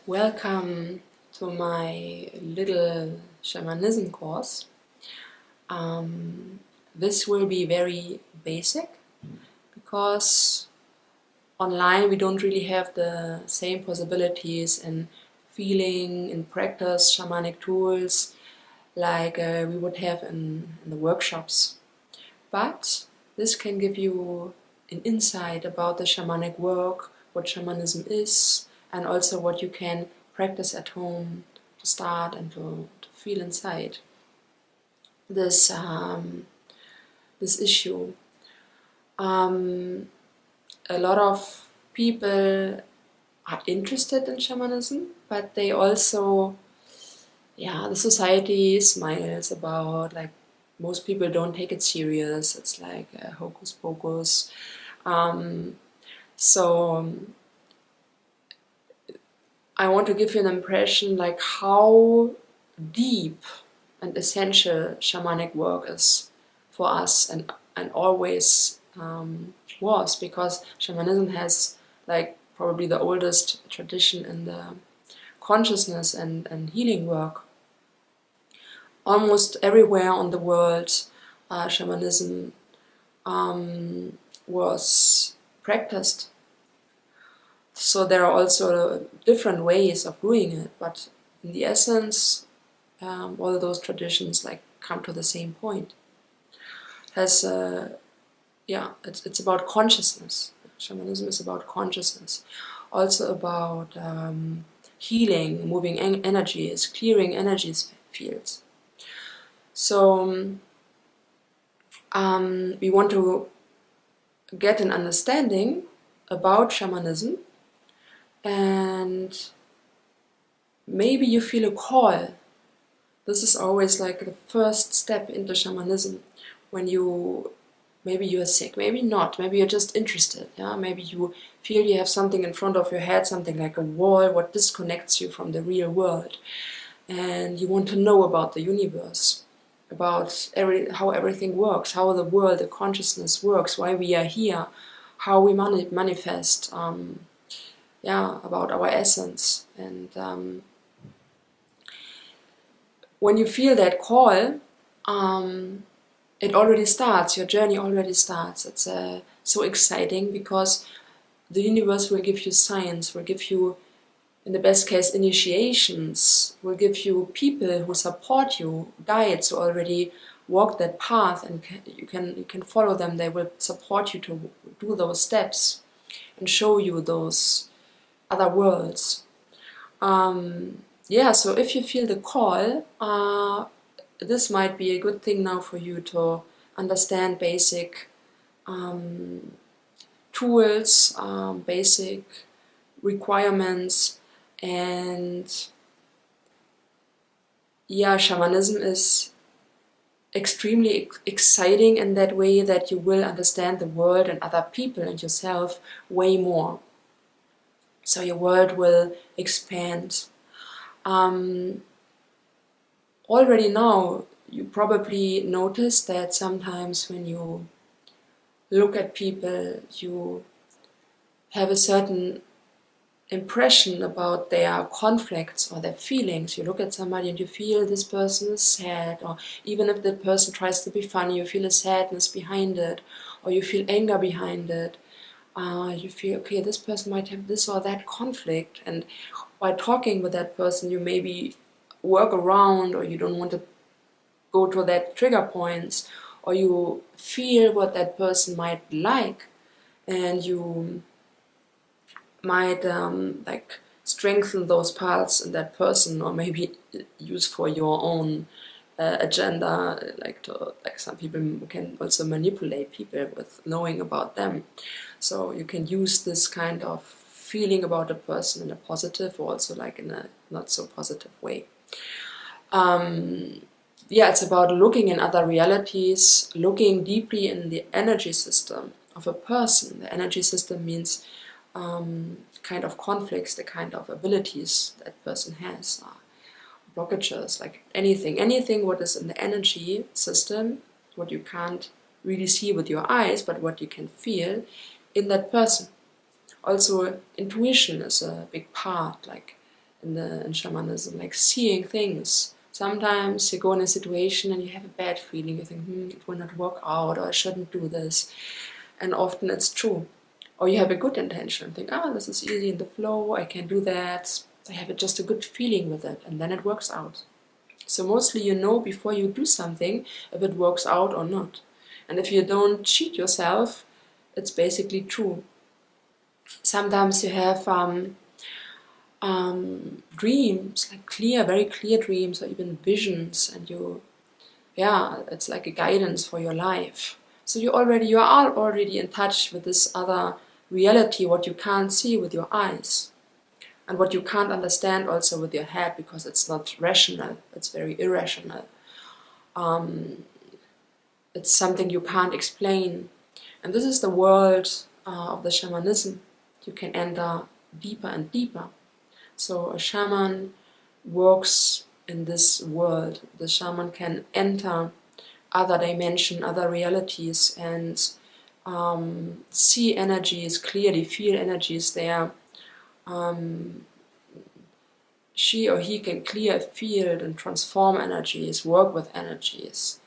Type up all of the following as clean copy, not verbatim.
Welcome to my little shamanism course. This will be very basic because online we don't really have the same possibilities in feeling, in practice, shamanic tools like we would have in the workshops. But this can give you an insight about the shamanic work, what shamanism is, and also what you can practice at home to start and to feel inside this issue. A lot of people are interested in shamanism, but they also, the society smiles about, like, most people don't take it serious. It's like hocus pocus. So I want to give you an impression like how deep and essential shamanic work is for us and always was, because shamanism has like probably the oldest tradition in the consciousness and healing work. Almost everywhere on the world, shamanism was practiced. So there are also different ways of doing it, but in the essence, all those traditions like come to the same point. It's about consciousness. Shamanism is about consciousness, also about healing, moving energies, clearing energies fields. So we want to get an understanding about shamanism, and maybe you feel a call. This is always like the first step into shamanism. When maybe you are sick, maybe not, maybe you're just interested. Maybe you feel you have something in front of your head, something like a wall, what disconnects you from the real world, and you want to know about the universe, about how everything works, how the world, the consciousness works, why we are here, how we manifest, about our essence. And when you feel that call, it already starts, your journey already starts. It's so exciting because the universe will give you signs, will give you, in the best case, initiations, will give you people who support you, guides who already walk that path, and you can follow them. They will support you to do those steps and show you those other worlds. So if you feel the call, this might be a good thing now for you to understand basic tools, basic requirements. And shamanism is extremely exciting in that way that you will understand the world and other people and yourself way more. So your world will expand. Already now, you probably noticed that sometimes when you look at people, you have a certain impression about their conflicts or their feelings. You look at somebody and you feel this person is sad, or even if the person tries to be funny, you feel a sadness behind it, or you feel anger behind it. You feel, okay, this person might have this or that conflict, and while talking with that person, you maybe work around, or you don't want to go to that trigger points, or you feel what that person might like, and you might strengthen those parts in that person, or maybe use for your own agenda. Like some people can also manipulate people with knowing about them. So you can use this kind of feeling about a person in a positive, or also like in a not so positive way. It's about looking in other realities, looking deeply in the energy system of a person. The energy system means kind of conflicts, the kind of abilities that person has, blockages, like anything what is in the energy system, what you can't really see with your eyes, but what you can feel in that person. Also, intuition is a big part, like in shamanism, like seeing things. Sometimes you go in a situation and you have a bad feeling, you think, it will not work out, or I shouldn't do this. And often it's true. Or you have a good intention, think, this is easy in the flow, I can do that, I have just a good feeling with it, and then it works out. So mostly you know before you do something if it works out or not. And if you don't cheat yourself, it's basically true. Sometimes you have dreams, like very clear dreams, or even visions, and it's like a guidance for your life. So you are already in touch with this other reality, what you can't see with your eyes, and what you can't understand also with your head, because it's not rational, it's very irrational. It's something you can't explain. And this is the world of the shamanism. You can enter deeper and deeper. So a shaman works in this world. The shaman can enter other dimension, other realities, and see energies clearly, feel energies there. She or he can clear a field and transform energies, work with energies,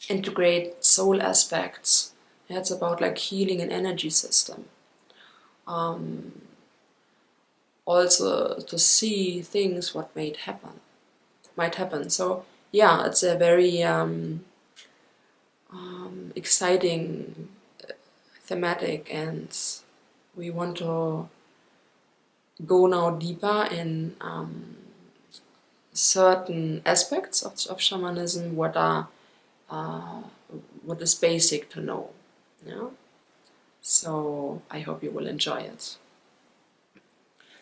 integrate soul aspects. It's about like healing an energy system. Also to see things what might happen. So yeah, it's a very exciting thematic, and we want to go now deeper in certain aspects of shamanism, what is basic to know. Yeah? So I hope you will enjoy it.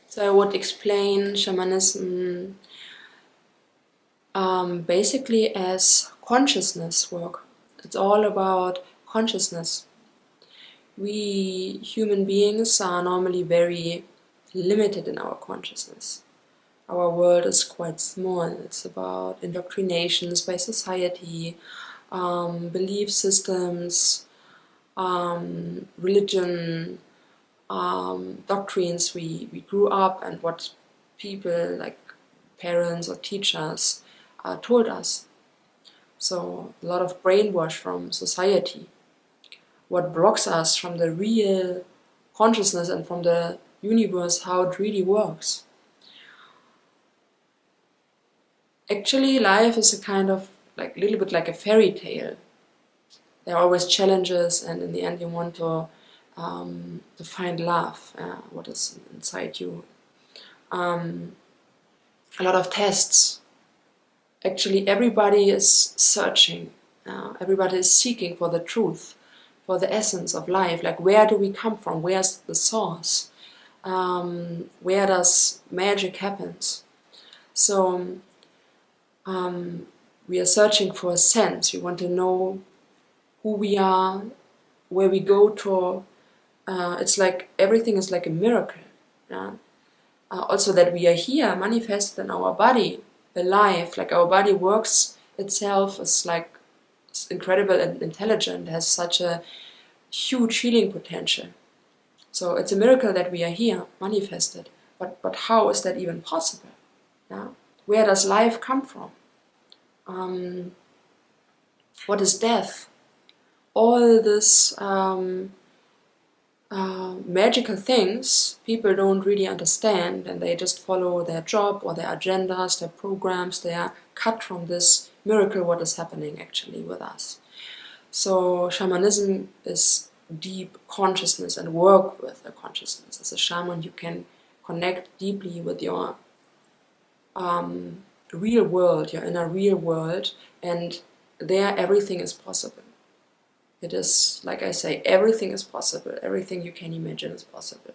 So I would explain shamanism basically as consciousness work. It's all about consciousness. We human beings are normally very limited in our consciousness. Our world is quite small. It's about indoctrinations by society, belief systems, religion, doctrines we grew up, and what people like parents or teachers told us. So a lot of brainwash from society. What blocks us from the real consciousness and from the universe, how it really works. Actually, life is a kind of like little bit like a fairy tale. There are always challenges, and in the end you want to find love, what is inside you. A lot of tests. Actually, everybody is searching. Everybody is seeking for the truth, for the essence of life. Like, where do we come from? Where's the source? Where does magic happen? So we are searching for a sense. We want to know who we are, where we go to. It's like everything is like a miracle. Yeah? Also that we are here, manifested in our body, alive. Like our body works itself is like incredible and intelligent, has such a huge healing potential. So it's a miracle that we are here, manifested. But how is that even possible? Yeah? Where does life come from? What is death? All this magical things people don't really understand, and they just follow their job or their agendas, their programs. They are cut from this miracle what is happening actually with us. So shamanism is deep consciousness and work with the consciousness. As a shaman, you can connect deeply with your real world, your inner real world, and there everything is possible. It is, like I say, everything is possible. Everything you can imagine is possible.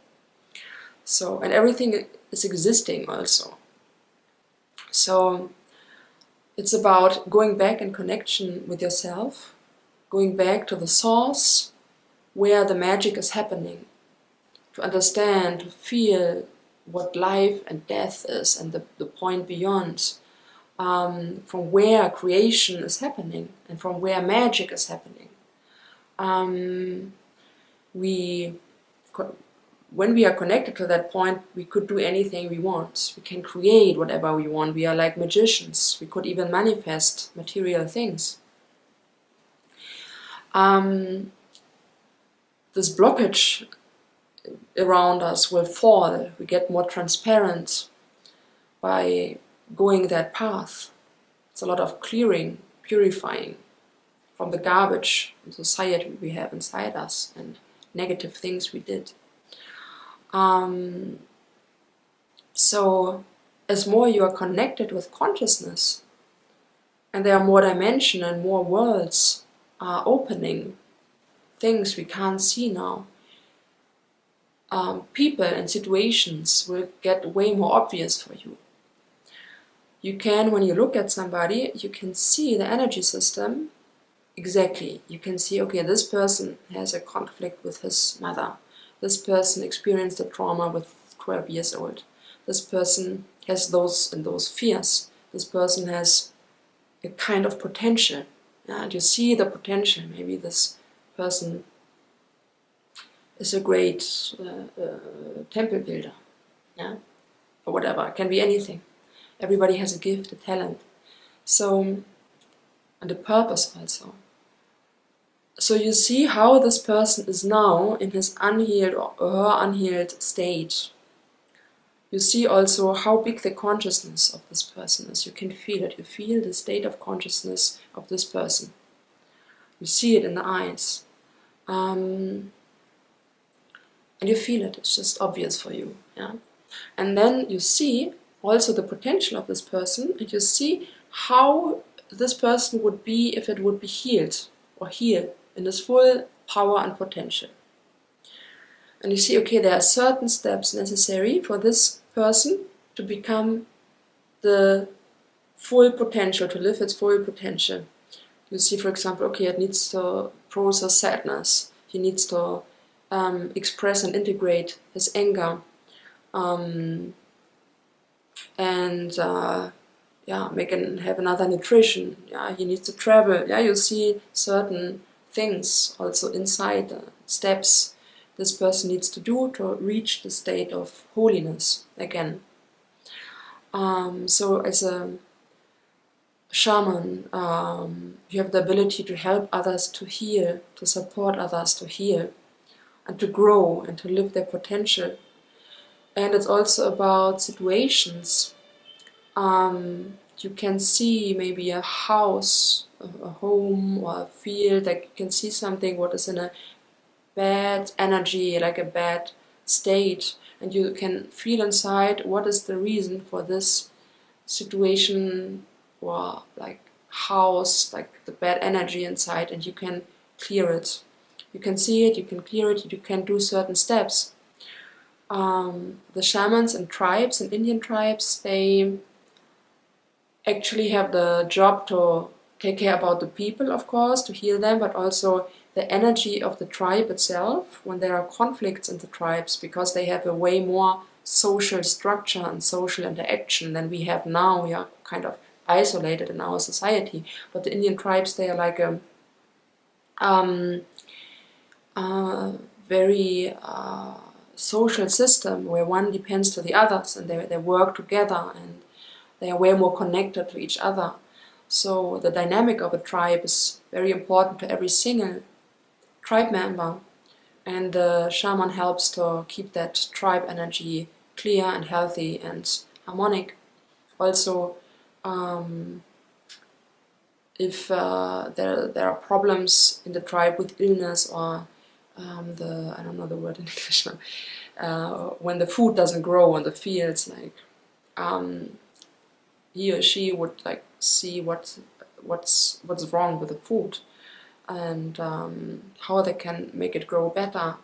So, and everything is existing also. So, it's about going back in connection with yourself, going back to the source where the magic is happening, to understand, to feel what life and death is, and the point beyond, from where creation is happening and from where magic is happening. We when we are connected to that point, we could do anything we want. We can create whatever we want. We are like magicians. We could even manifest material things. This blockage around us will fall. We get more transparent by going that path. It's a lot of clearing, purifying from the garbage and society we have inside us and negative things we did. So as more you are connected with consciousness, and there are more dimensions and more worlds are opening, things we can't see now, people and situations will get way more obvious for you. You can, when you look at somebody, you can see the energy system exactly. You can see, okay, this person has a conflict with his mother. This person experienced a trauma with 12 years old. This person has those and those fears. This person has a kind of potential. And you see the potential. Maybe this person is a great temple builder. Yeah? Or whatever. It can be anything. Everybody has a gift, a talent. So, and a purpose also. So you see how this person is now in his unhealed or her unhealed state. You see also how big the consciousness of this person is. You can feel it. You feel the state of consciousness of this person. You see it in the eyes. And you feel it. It's just obvious for you. Yeah? And then you see also the potential of this person, and you see how this person would be if it would be healed or heal in its full power and potential. And you see, okay, there are certain steps necessary for this person to become the full potential, to live its full potential. You see, for example, okay, it needs to process sadness. He needs to express and integrate his anger. Have another nutrition. Yeah, he needs to travel. Yeah, you see certain things also inside the steps this person needs to do to reach the state of holiness again. So as a shaman, you have the ability to help others to heal, to support others to heal, and to grow and to live their potential. And it's also about situations. You can see maybe a house, a home, or a field. Like you can see something what is in a bad energy, like a bad state, and you can feel inside what is the reason for this situation or like house, like the bad energy inside, and you can clear it. You can see it, you can clear it, you can do certain steps. The shamans and tribes and Indian tribes, they actually have the job to take care about the people, of course, to heal them, but also the energy of the tribe itself when there are conflicts in the tribes, because they have a way more social structure and social interaction than we have now. We are kind of isolated in our society, but the Indian tribes, they are like a very social system where one depends to the others, and they work together, and they are way more connected to each other. So the dynamic of a tribe is very important to every single tribe member, and the shaman helps to keep that tribe energy clear and healthy and harmonic. Also, if there are problems in the tribe with illness or I don't know the word in English now, when the food doesn't grow on the fields, like he or she would like see what's wrong with the food, and how they can make it grow better,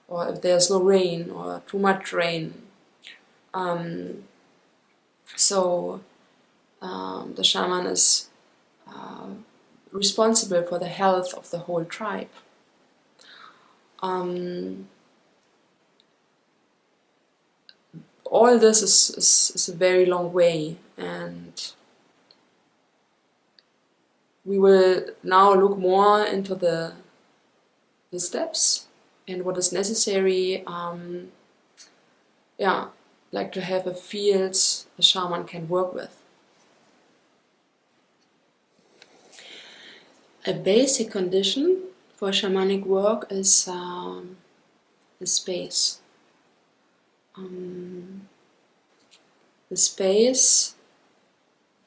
or if there's no rain or too much rain. So the shaman is responsible for the health of the whole tribe. All this is a very long way, and we will now look more into the steps and what is necessary like to have a field a shaman can work with. A basic condition for shamanic work is the space. The space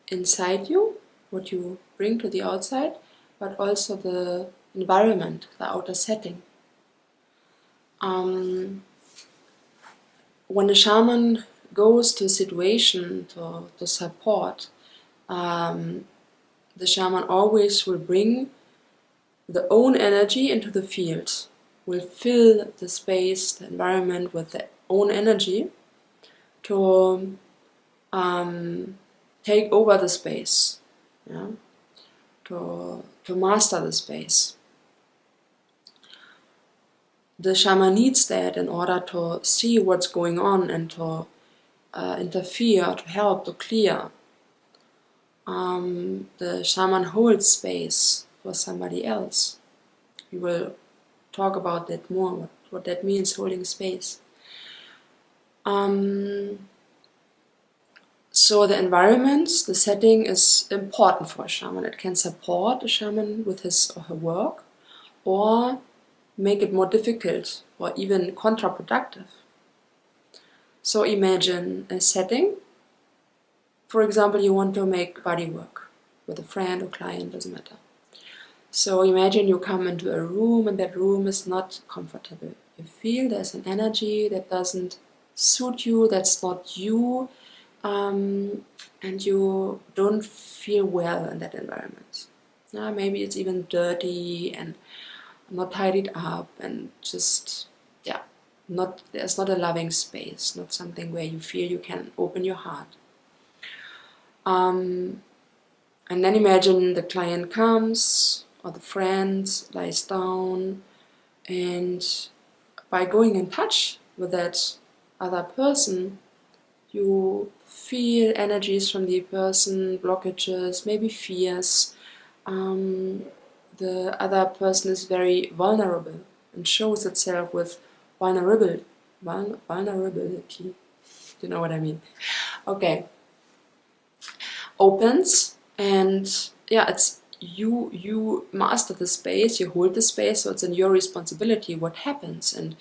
inside you, what you bring to the outside, but also the environment, the outer setting. When a shaman goes to a situation to support, the shaman always will bring the own energy into the field, will fill the space, the environment with their own energy to take over the space, to master the space. The shaman needs that in order to see what's going on and to interfere, to help, to clear. The shaman holds space for somebody else. We will talk about that more, what that means, holding space. So the environment, the setting is important for a shaman. It can support a shaman with his or her work, or make it more difficult or even counterproductive. So imagine a setting. For example, you want to make bodywork with a friend or client, doesn't matter. So imagine you come into a room and that room is not comfortable. You feel there's an energy that doesn't suit you, that's not you, and you don't feel well in that environment. Maybe it's even dirty and not tidied up and just, there's not a loving space, not something where you feel you can open your heart. And then imagine the client comes, or the friend lies down, and by going in touch with that other person, you feel energies from the person, blockages, maybe fears. The other person is very vulnerable and shows itself with vulnerability. You know what I mean? Okay. Opens, and it's you master the space, you hold the space, so it's in your responsibility what happens and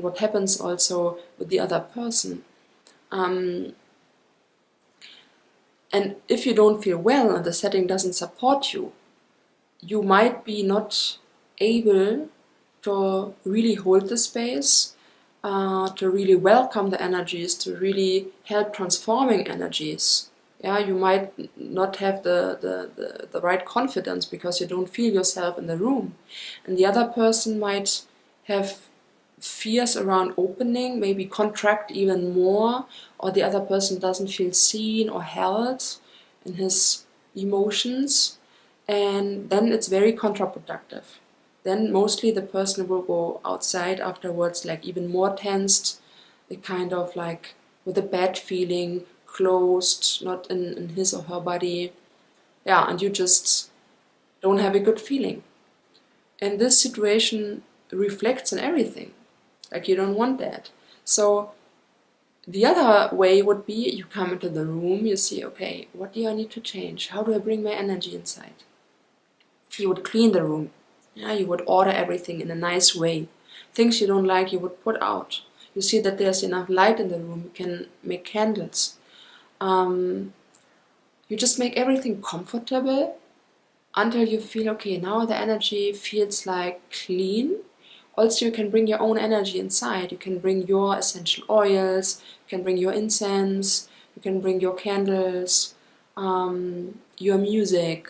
what happens also with the other person. And if you don't feel well and the setting doesn't support you, you might be not able to really hold the space, to really welcome the energies, to really help transforming energies. You might not have the right confidence because you don't feel yourself in the room. And the other person might have fears around opening, maybe contract even more, or the other person doesn't feel seen or held in his emotions. And then it's very counterproductive. Then mostly the person will go outside afterwards, like even more tensed, kind of like with a bad feeling, closed, not in his or her body. And you just don't have a good feeling. And this situation reflects on everything. Like you don't want that. So the other way would be you come into the room, you see, okay, what do I need to change? How do I bring my energy inside? You would clean the room. You would order everything in a nice way. Things you don't like, you would put out. You see that there's enough light in the room. You can make candles. You just make everything comfortable until you feel, okay, now the energy feels like clean. Also, you can bring your own energy inside. You can bring your essential oils, you can bring your incense, you can bring your candles, your music,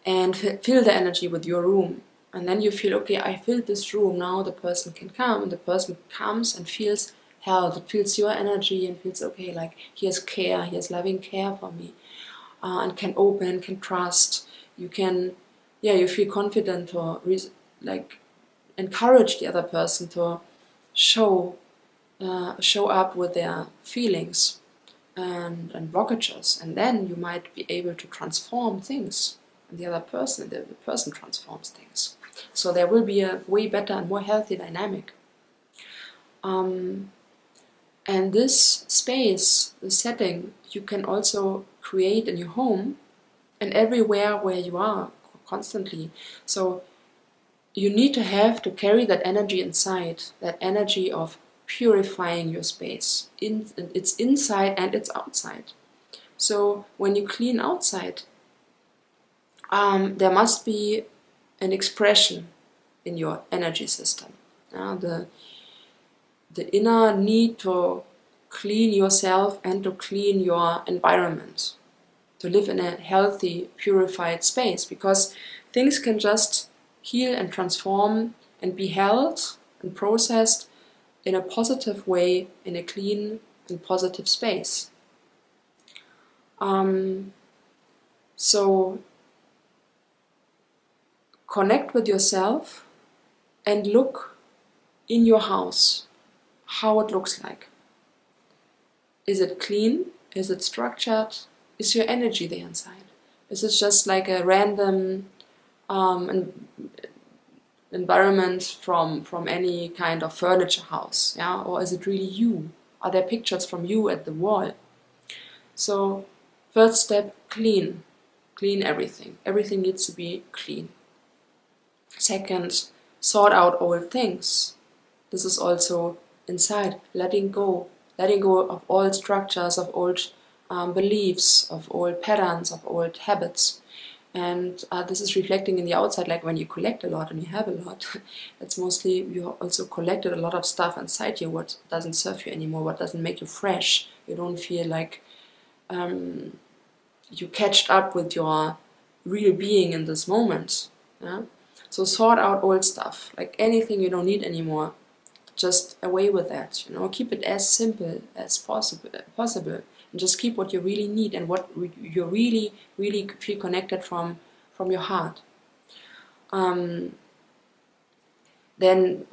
and fill the energy with your room. And then you feel, okay, I filled this room, now the person can come, and the person comes and feels held, it feels your energy and feels, okay, like he has care, he has loving care for me, and can open, can trust. You can, you feel confident to encourage the other person to show up with their feelings and blockages, and then you might be able to transform things. And the other person, the person transforms things. So there will be a way better and more healthy dynamic. And this space, the setting, you can also create in your home and everywhere where you are constantly. So you need to carry that energy inside, that energy of purifying your space. It's inside and it's outside. So when you clean outside, there must be an expression in your energy system. The inner need to clean yourself and to clean your environment, to live in a healthy, purified space, because things can just heal and transform and be held and processed in a positive way, in a clean and positive space. So connect with yourself and look in your house how it looks like. Is it clean? Is it structured? Is your energy there inside? Is it just like a random environment from any kind of furniture house? Yeah? Or is it really you? Are there pictures from you at the wall? So first step, clean. Clean everything. Everything needs to be clean. Second, sort out old things. This is also inside, letting go of old structures, of old beliefs, of old patterns, of old habits. And this is reflecting in the outside, like when you collect a lot and you have a lot, it's mostly you also collected a lot of stuff inside you, what doesn't serve you anymore, what doesn't make you fresh. You don't feel like you catched up with your real being in this moment. Yeah? So sort out old stuff, like anything you don't need anymore. Just away with that, keep it as simple as possible, and just keep what you really need and what you really feel connected from your heart. Then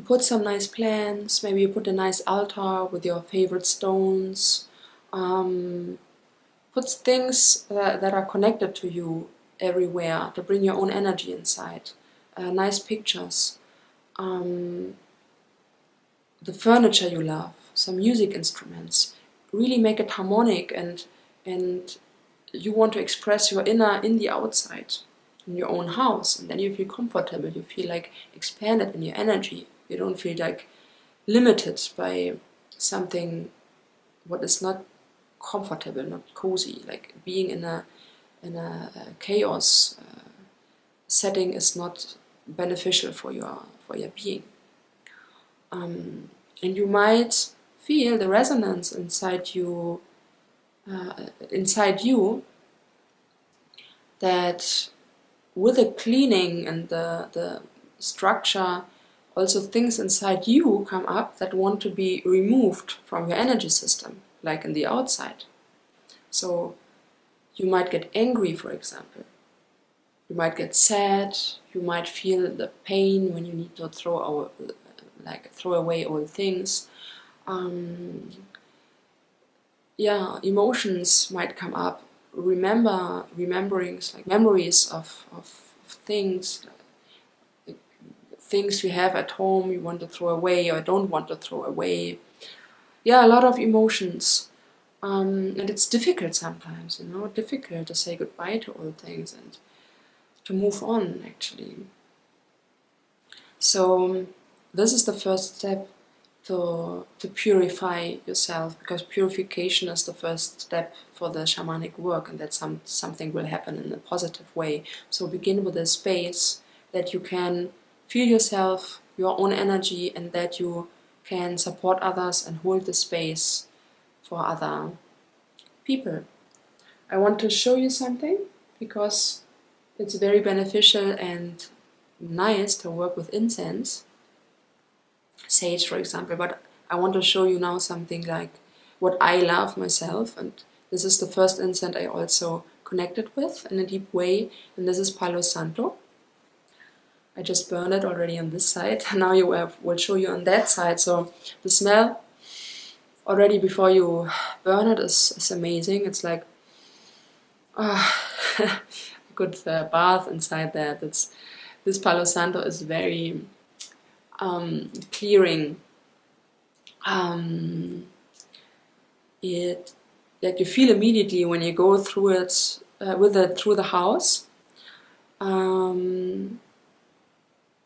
put some nice plants, maybe you put a nice altar with your favorite stones, put things that are connected to you everywhere to bring your own energy inside, nice pictures, the furniture you love, some music instruments. Really make it harmonic, and you want to express your inner in the outside, in your own house, and then you feel comfortable, you feel like expanded in your energy. You don't feel like limited by something what is not comfortable, not cozy, like being in a chaos setting is not beneficial for your being. And you might feel the resonance inside you that with the cleaning and the structure, also things inside you come up that want to be removed from your energy system, like in the outside. So you might get angry, for example. You might get sad. You might feel the pain when you need to throw away all things. Emotions might come up. Rememberings, like memories of things, like things you have at home you want to throw away or don't want to throw away. A lot of emotions. And it's difficult sometimes, difficult to say goodbye to all things and to move on, actually. So this is the first step to purify yourself, because purification is the first step for the shamanic work, and that something will happen in a positive way. So begin with a space that you can feel yourself, your own energy, and that you can support others and hold the space for other people. I want to show you something because it's very beneficial and nice to work with incense, sage for example, but I want to show you now something like what I love myself, and this is the first incense I also connected with in a deep way, and this is Palo Santo. I just burned it already on this side, now will show you on that side. So the smell already before you burn it is amazing. It's like a good bath inside that. This Palo Santo is very clearing, that you feel immediately when you go through it through the house,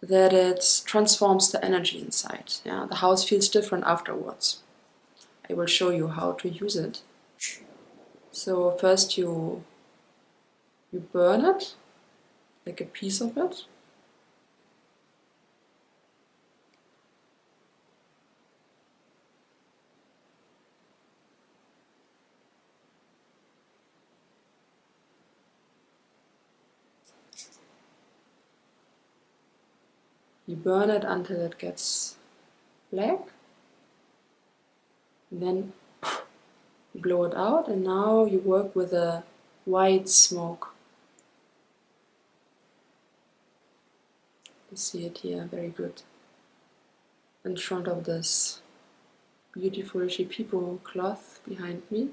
that it transforms the energy inside. Yeah, the house feels different afterwards. I will show you how to use it. So first you burn it, like a piece of it. You burn it until it gets black. And then you blow it out, and now you work with a white smoke. You see it here, very good. In front of this beautiful Shipipo cloth behind me.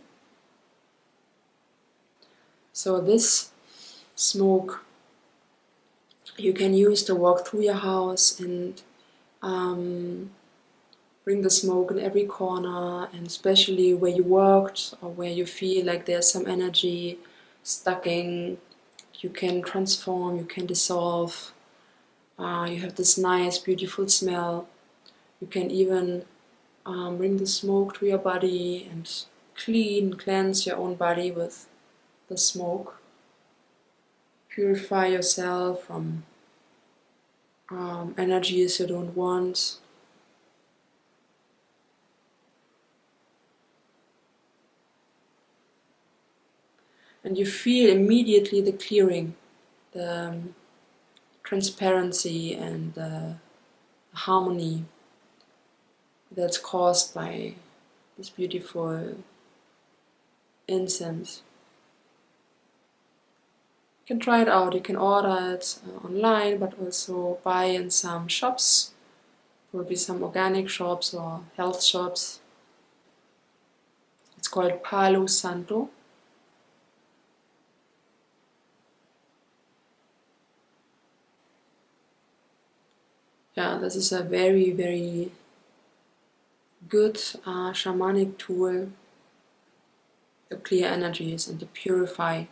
So this smoke you can use to walk through your house and bring the smoke in every corner, and especially where you worked or where you feel like there's some energy stucking. You can transform, you can dissolve. You have this nice, beautiful smell. You can even bring the smoke to your body and cleanse your own body with the smoke. Purify yourself from energies you don't want. And you feel immediately the clearing, the transparency and the harmony that's caused by this beautiful incense. You can try it out, you can order it online, but also buy in some shops. There will be some organic shops or health shops. It's called Palo Santo. Yeah, this is a very, very good shamanic tool to clear energies and to purify.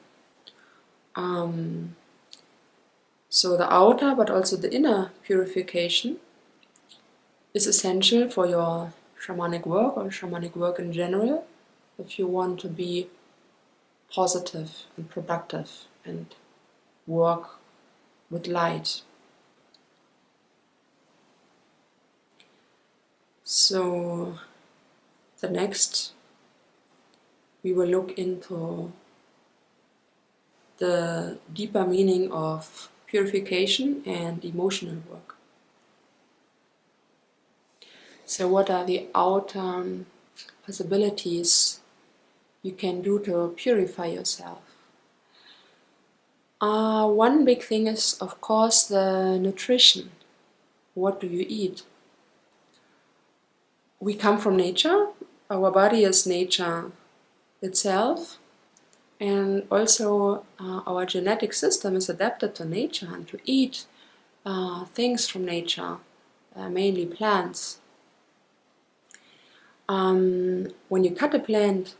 So the outer but also the inner purification is essential for your shamanic work or shamanic work in general, if you want to be positive and productive and work with light. So the next we will look into the deeper meaning of purification and emotional work. So what are the outer possibilities you can do to purify yourself? One big thing is, of course, the nutrition. What do you eat? We come from nature. Our body is nature itself. And also our genetic system is adapted to nature and to eat things from nature, mainly plants. When you cut a plant,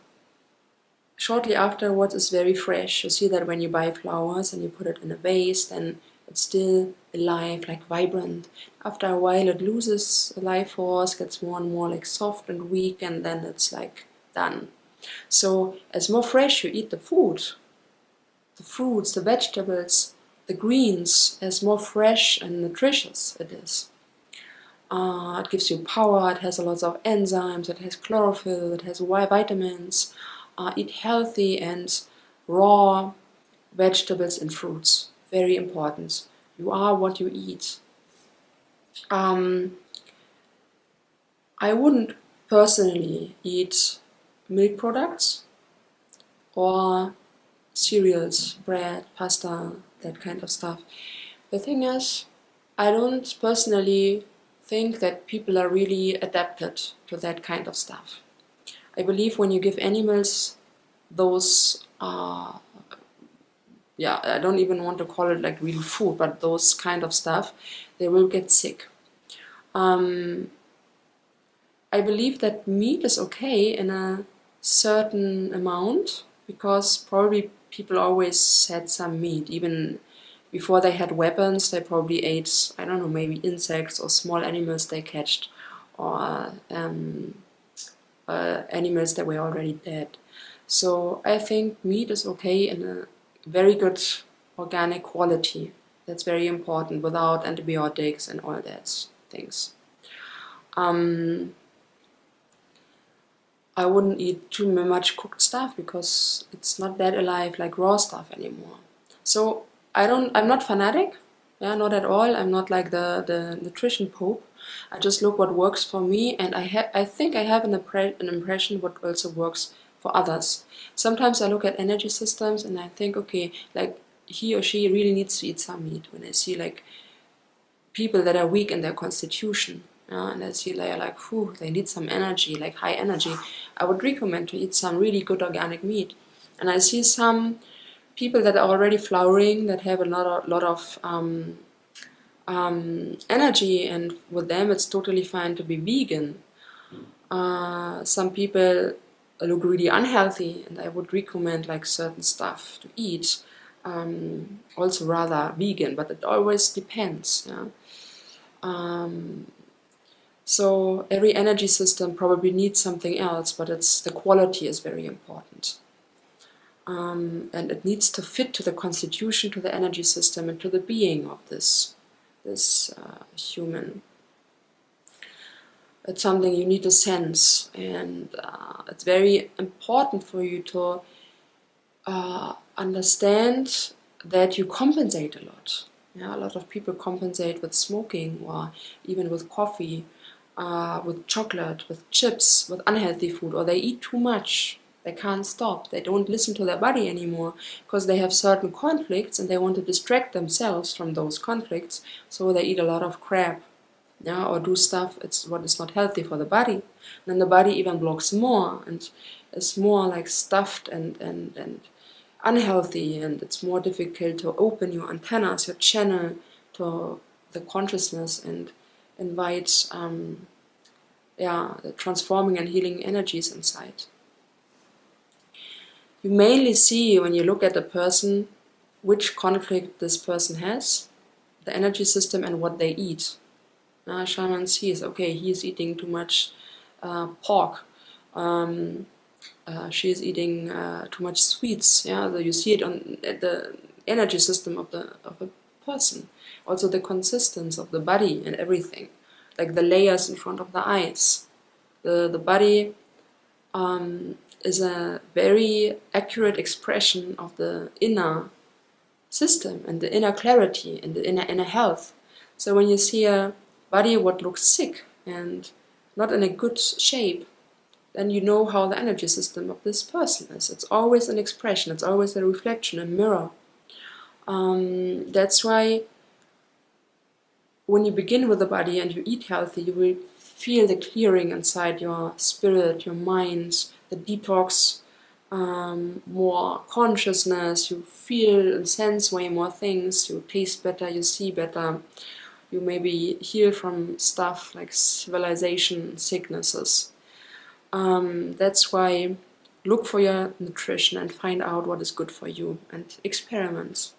shortly afterwards it's very fresh. You see that when you buy flowers and you put it in a vase, then it's still alive, like vibrant. After a while it loses the life force, gets more and more like soft and weak, and then it's like done. So as more fresh you eat the food, the fruits, the vegetables, the greens, as more fresh and nutritious it is. It gives you power, it has a lot of enzymes, it has chlorophyll, it has vitamins. Eat healthy and raw vegetables and fruits. Very important. You are what you eat. I wouldn't personally eat milk products or cereals, bread, pasta, that kind of stuff. The thing is, I don't personally think that people are really adapted to that kind of stuff. I believe when you give animals those, I don't even want to call it like real food, but those kind of stuff, they will get sick. I believe that meat is okay in a certain amount, because probably people always had some meat. Even before they had weapons, they probably ate, I don't know, maybe insects or small animals they catched, or animals that were already dead. So I think meat is okay in a very good organic quality. That's very important, without antibiotics and all that things. I wouldn't eat too much cooked stuff because it's not that alive like raw stuff anymore. So I'm not fanatic, yeah, not at all. I'm not like the nutrition pope. I just look what works for me, and I think I have an impression what also works for others. Sometimes I look at energy systems and I think, okay, like he or she really needs to eat some meat. When I see like people that are weak in their constitution, and I see they're like, whew, they need some energy, like high energy, I would recommend to eat some really good organic meat. And I see some people that are already flowering, that have a lot of energy, and with them it's totally fine to be vegan. Some people look really unhealthy, and I would recommend like certain stuff to eat, also rather vegan, but it always depends. Yeah? So every energy system probably needs something else, but the quality is very important. And it needs to fit to the constitution, to the energy system, and to the being of this human. It's something you need to sense, and it's very important for you to understand that you compensate a lot. Yeah, a lot of people compensate with smoking, or even with coffee, with chocolate, with chips, with unhealthy food, or they eat too much. They can't stop. They don't listen to their body anymore because they have certain conflicts and they want to distract themselves from those conflicts. So they eat a lot of crap, yeah, or do stuff what is not healthy for the body. And then the body even blocks more and is more like stuffed and unhealthy, and it's more difficult to open your antennas, your channel to the consciousness, and invite the transforming and healing energies inside. You mainly see, when you look at a person, which conflict this person has, the energy system, and what they eat. Shaman sees, okay, he's eating too much pork. She is eating too much sweets. Yeah, so you see it on the energy system of a person. Also the consistency of the body and everything, like the layers in front of the eyes. The body is a very accurate expression of the inner system and the inner clarity and the inner health. So when you see a body what looks sick and not in a good shape, then you know how the energy system of this person is. It's always an expression, it's always a reflection, a mirror. That's why when you begin with the body and you eat healthy, you will feel the clearing inside your spirit, your mind, the detox, more consciousness. You feel and sense way more things. You taste better, you see better. You maybe heal from stuff like civilization sicknesses. That's why look for your nutrition and find out what is good for you and experiment.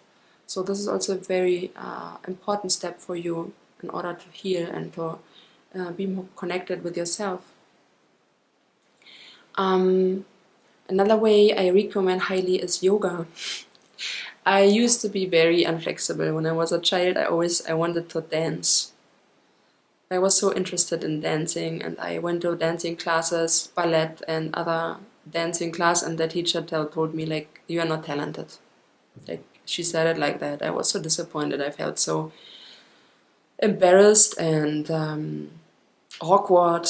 So this is also a very important step for you in order to heal and to be more connected with yourself. Another way I recommend highly is yoga. I used to be very inflexible. When I was a child, I wanted to dance. I was so interested in dancing, and I went to dancing classes, ballet and other dancing class, and the teacher told me, like, you are not talented. Like, she said it like that. I was so disappointed. I felt so embarrassed and awkward.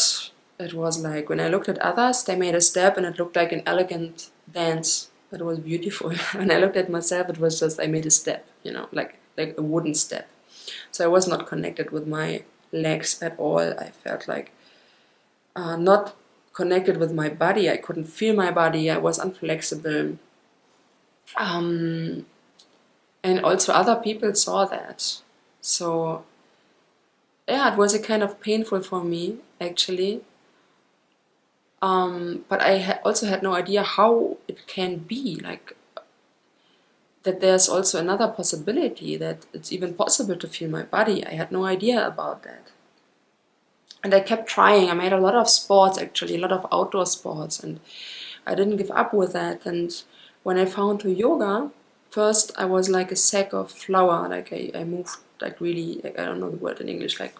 It was like, when I looked at others, they made a step and it looked like an elegant dance. It was beautiful. When I looked at myself, it was just, I made a step, like a wooden step. So I was not connected with my legs at all. I felt like not connected with my body. I couldn't feel my body. I was unflexible. And also other people saw that. So yeah, it was a kind of painful for me, actually. But I also had no idea how it can be, like that there's also another possibility, that it's even possible to feel my body. I had no idea about that. And I kept trying. I made a lot of sports, actually, a lot of outdoor sports, and I didn't give up with that. And when I found to yoga, first I was like a sack of flour. Like I moved like really, like, I don't know the word in English, like,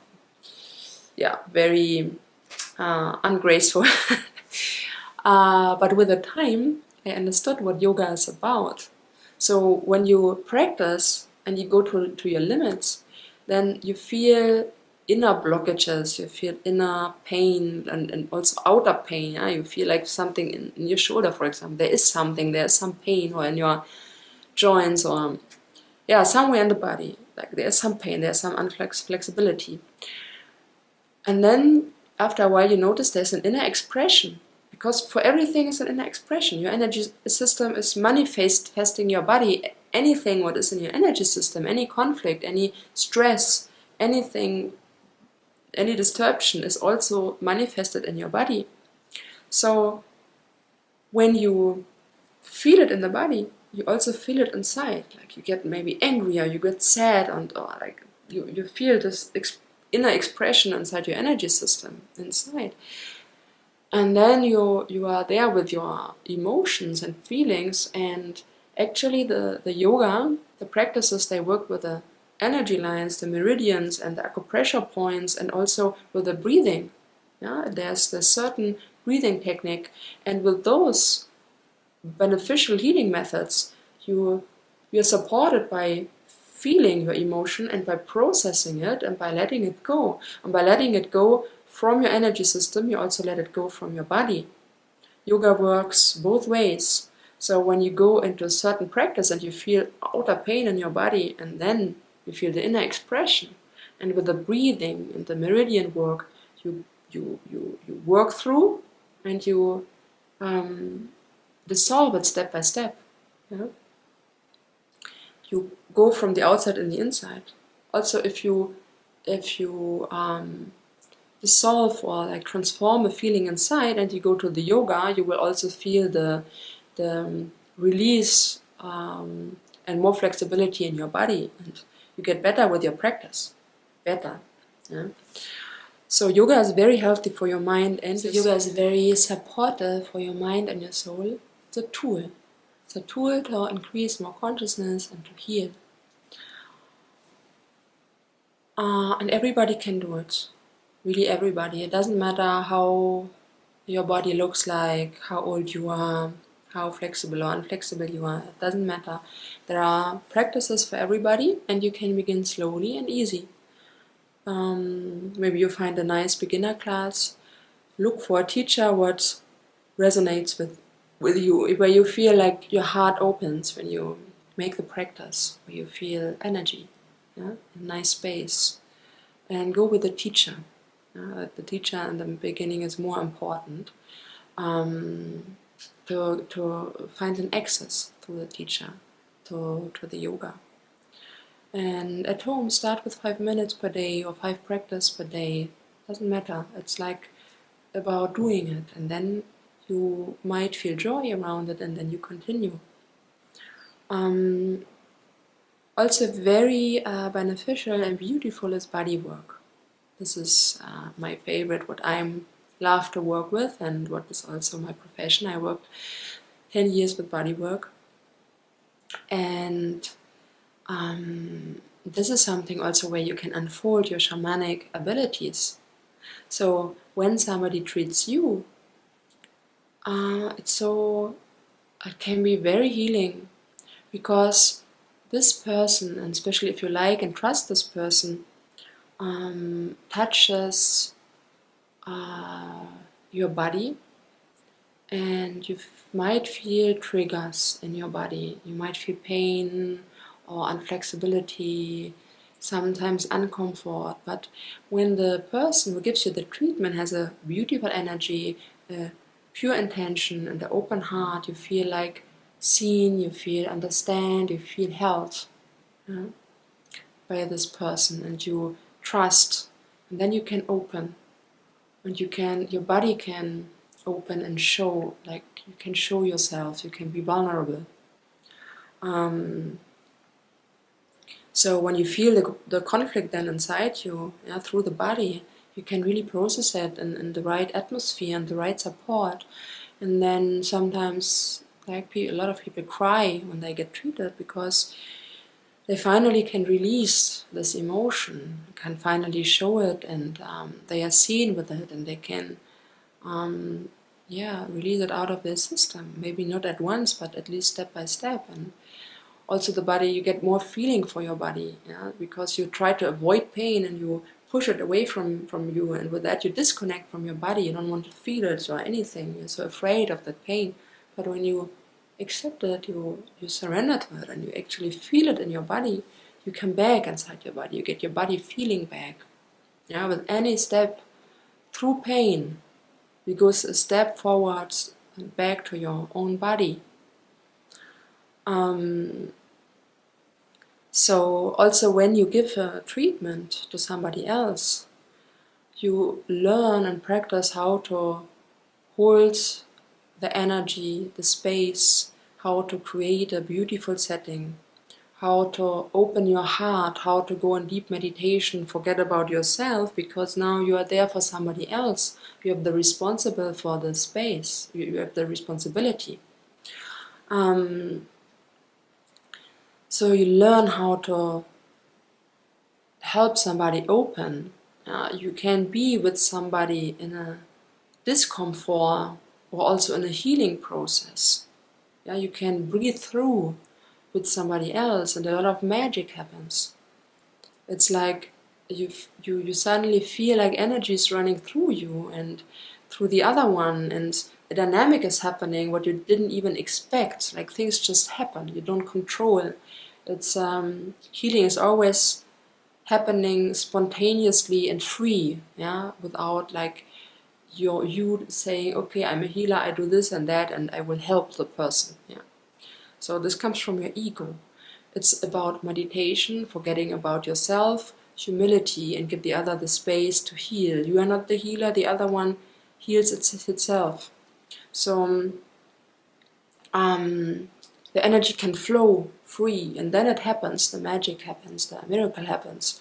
yeah, very ungraceful. But with the time, I understood what yoga is about. So when you practice and you go to your limits, then you feel inner blockages, you feel inner pain and also outer pain. Yeah? You feel like something in your shoulder, for example. There's some pain, or in your joints, or yeah, somewhere in the body. Like there's some pain, there's some unflexibility. And then after a while you notice there's an inner expression. Because for everything is an inner expression. Your energy system is manifesting your body. Anything what is in your energy system, any conflict, any stress, anything, any disruption is also manifested in your body. So when you feel it in the body, you also feel it inside. Like you get maybe angry, or you get sad, or like you feel this inner expression inside your energy system inside. And then you are there with your emotions and feelings, and actually the yoga, the practices, they work with the energy lines, the meridians and the acupressure points, and also with the breathing. Yeah, there's the certain breathing technique, and with those beneficial healing methods, you're supported by feeling your emotion and by processing it and by letting it go. And by letting it go from your energy system, you also let it go from your body. Yoga works both ways. So when you go into a certain practice and you feel outer pain in your body, and then you feel the inner expression, and with the breathing and the meridian work, you work through, and you dissolve it step by step. Yeah? You go from the outside and the inside. Also, if you dissolve or like transform a feeling inside, and you go to the yoga, you will also feel the release and more flexibility in your body, and you get better with your practice. Better. Yeah? So yoga is very healthy for your mind, and yoga is very supportive for your mind and your soul. It's a tool. It's a tool to increase more consciousness and to heal. And everybody can do it. Really everybody. It doesn't matter how your body looks like, how old you are, how flexible or inflexible you are. It doesn't matter. There are practices for everybody, and you can begin slowly and easy. Maybe you find a nice beginner class. Look for a teacher what resonates with you, where you feel like your heart opens when you make the practice, where you feel energy, yeah? A nice space. And go with the teacher. The teacher in the beginning is more important, to find an access to the teacher, to the yoga. And at home, start with 5 minutes per day or 5 practice per day. Doesn't matter. It's like about doing it, and then you might feel joy around it, and then you continue. Also very beneficial and beautiful is bodywork. This is my favorite, what I love to work with, and what is also my profession. I worked 10 years with bodywork, and this is something also where you can unfold your shamanic abilities. So when somebody treats you, it can be very healing, because this person, and especially if you like and trust this person, touches your body, and you might feel triggers in your body. You might feel pain or inflexibility, sometimes uncomfort. But when the person who gives you the treatment has a beautiful energy, a pure intention, and an open heart, you feel like seen, you feel understand, you feel held by this person, and you trust, and then you can open, and your body can open and show, like you can show yourself, you can be vulnerable. So when you feel the conflict then inside you, through the body, you can really process it in the right atmosphere and the right support. And then sometimes, like a lot of people cry when they get treated, because they finally can release this emotion, can finally show it, and they are seen with it, and they can release it out of their system. Maybe not at once, but at least step by step. And also the body, you get more feeling for your body, because you try to avoid pain and you push it away from you, and with that you disconnect from your body. You don't want to feel it or anything. You're so afraid of that pain. But when you accept it, you surrender to it, and you actually feel it in your body, you come back inside your body. You get your body feeling back. With any step through pain, you go a step forwards and back to your own body. So also when you give a treatment to somebody else, you learn and practice how to hold the energy, the space, how to create a beautiful setting, how to open your heart, how to go in deep meditation, forget about yourself, because now you are there for somebody else. You have the responsible for the space, you have the responsibility. So you learn how to help somebody open. You can be with somebody in a discomfort or also in a healing process. You can breathe through with somebody else, and a lot of magic happens. It's like you suddenly feel like energy is running through you and through the other one, and a dynamic is happening what you didn't even expect. Like things just happen, you don't control. It's healing is always happening spontaneously and free, without like you saying, okay, I'm a healer, I do this and that, and I will help the person. So this comes from your ego. It's about meditation, forgetting about yourself, humility, and give the other the space to heal. You are not the healer, the other one heals itself. So the energy can flow free, and then it happens, the magic happens, the miracle happens,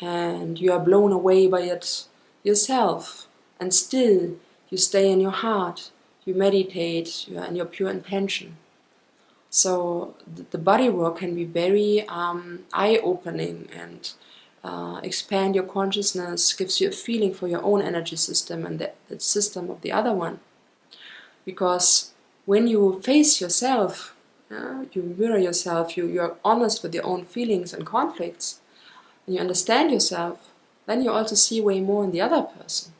and you are blown away by it yourself. And still you stay in your heart, you meditate, you are in your pure intention. So the body work can be very eye-opening and expand your consciousness, gives you a feeling for your own energy system and the system of the other one. Because when you face yourself, you mirror yourself, you are honest with your own feelings and conflicts, and you understand yourself, then you also see way more in the other person.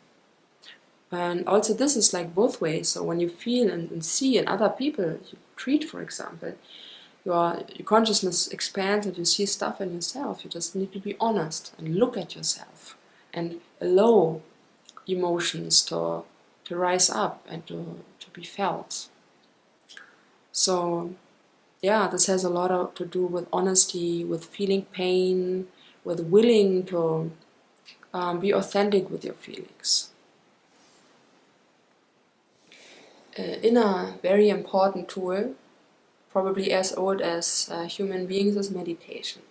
And also this is like both ways. So when you feel and see in other people, you treat, for example, your consciousness expands and you see stuff in yourself. You just need to be honest and look at yourself and allow emotions to rise up and to be felt. So this has a lot to do with honesty, with feeling pain, with willing to be authentic with your feelings. Inner, very important tool, probably as old as human beings, is meditation.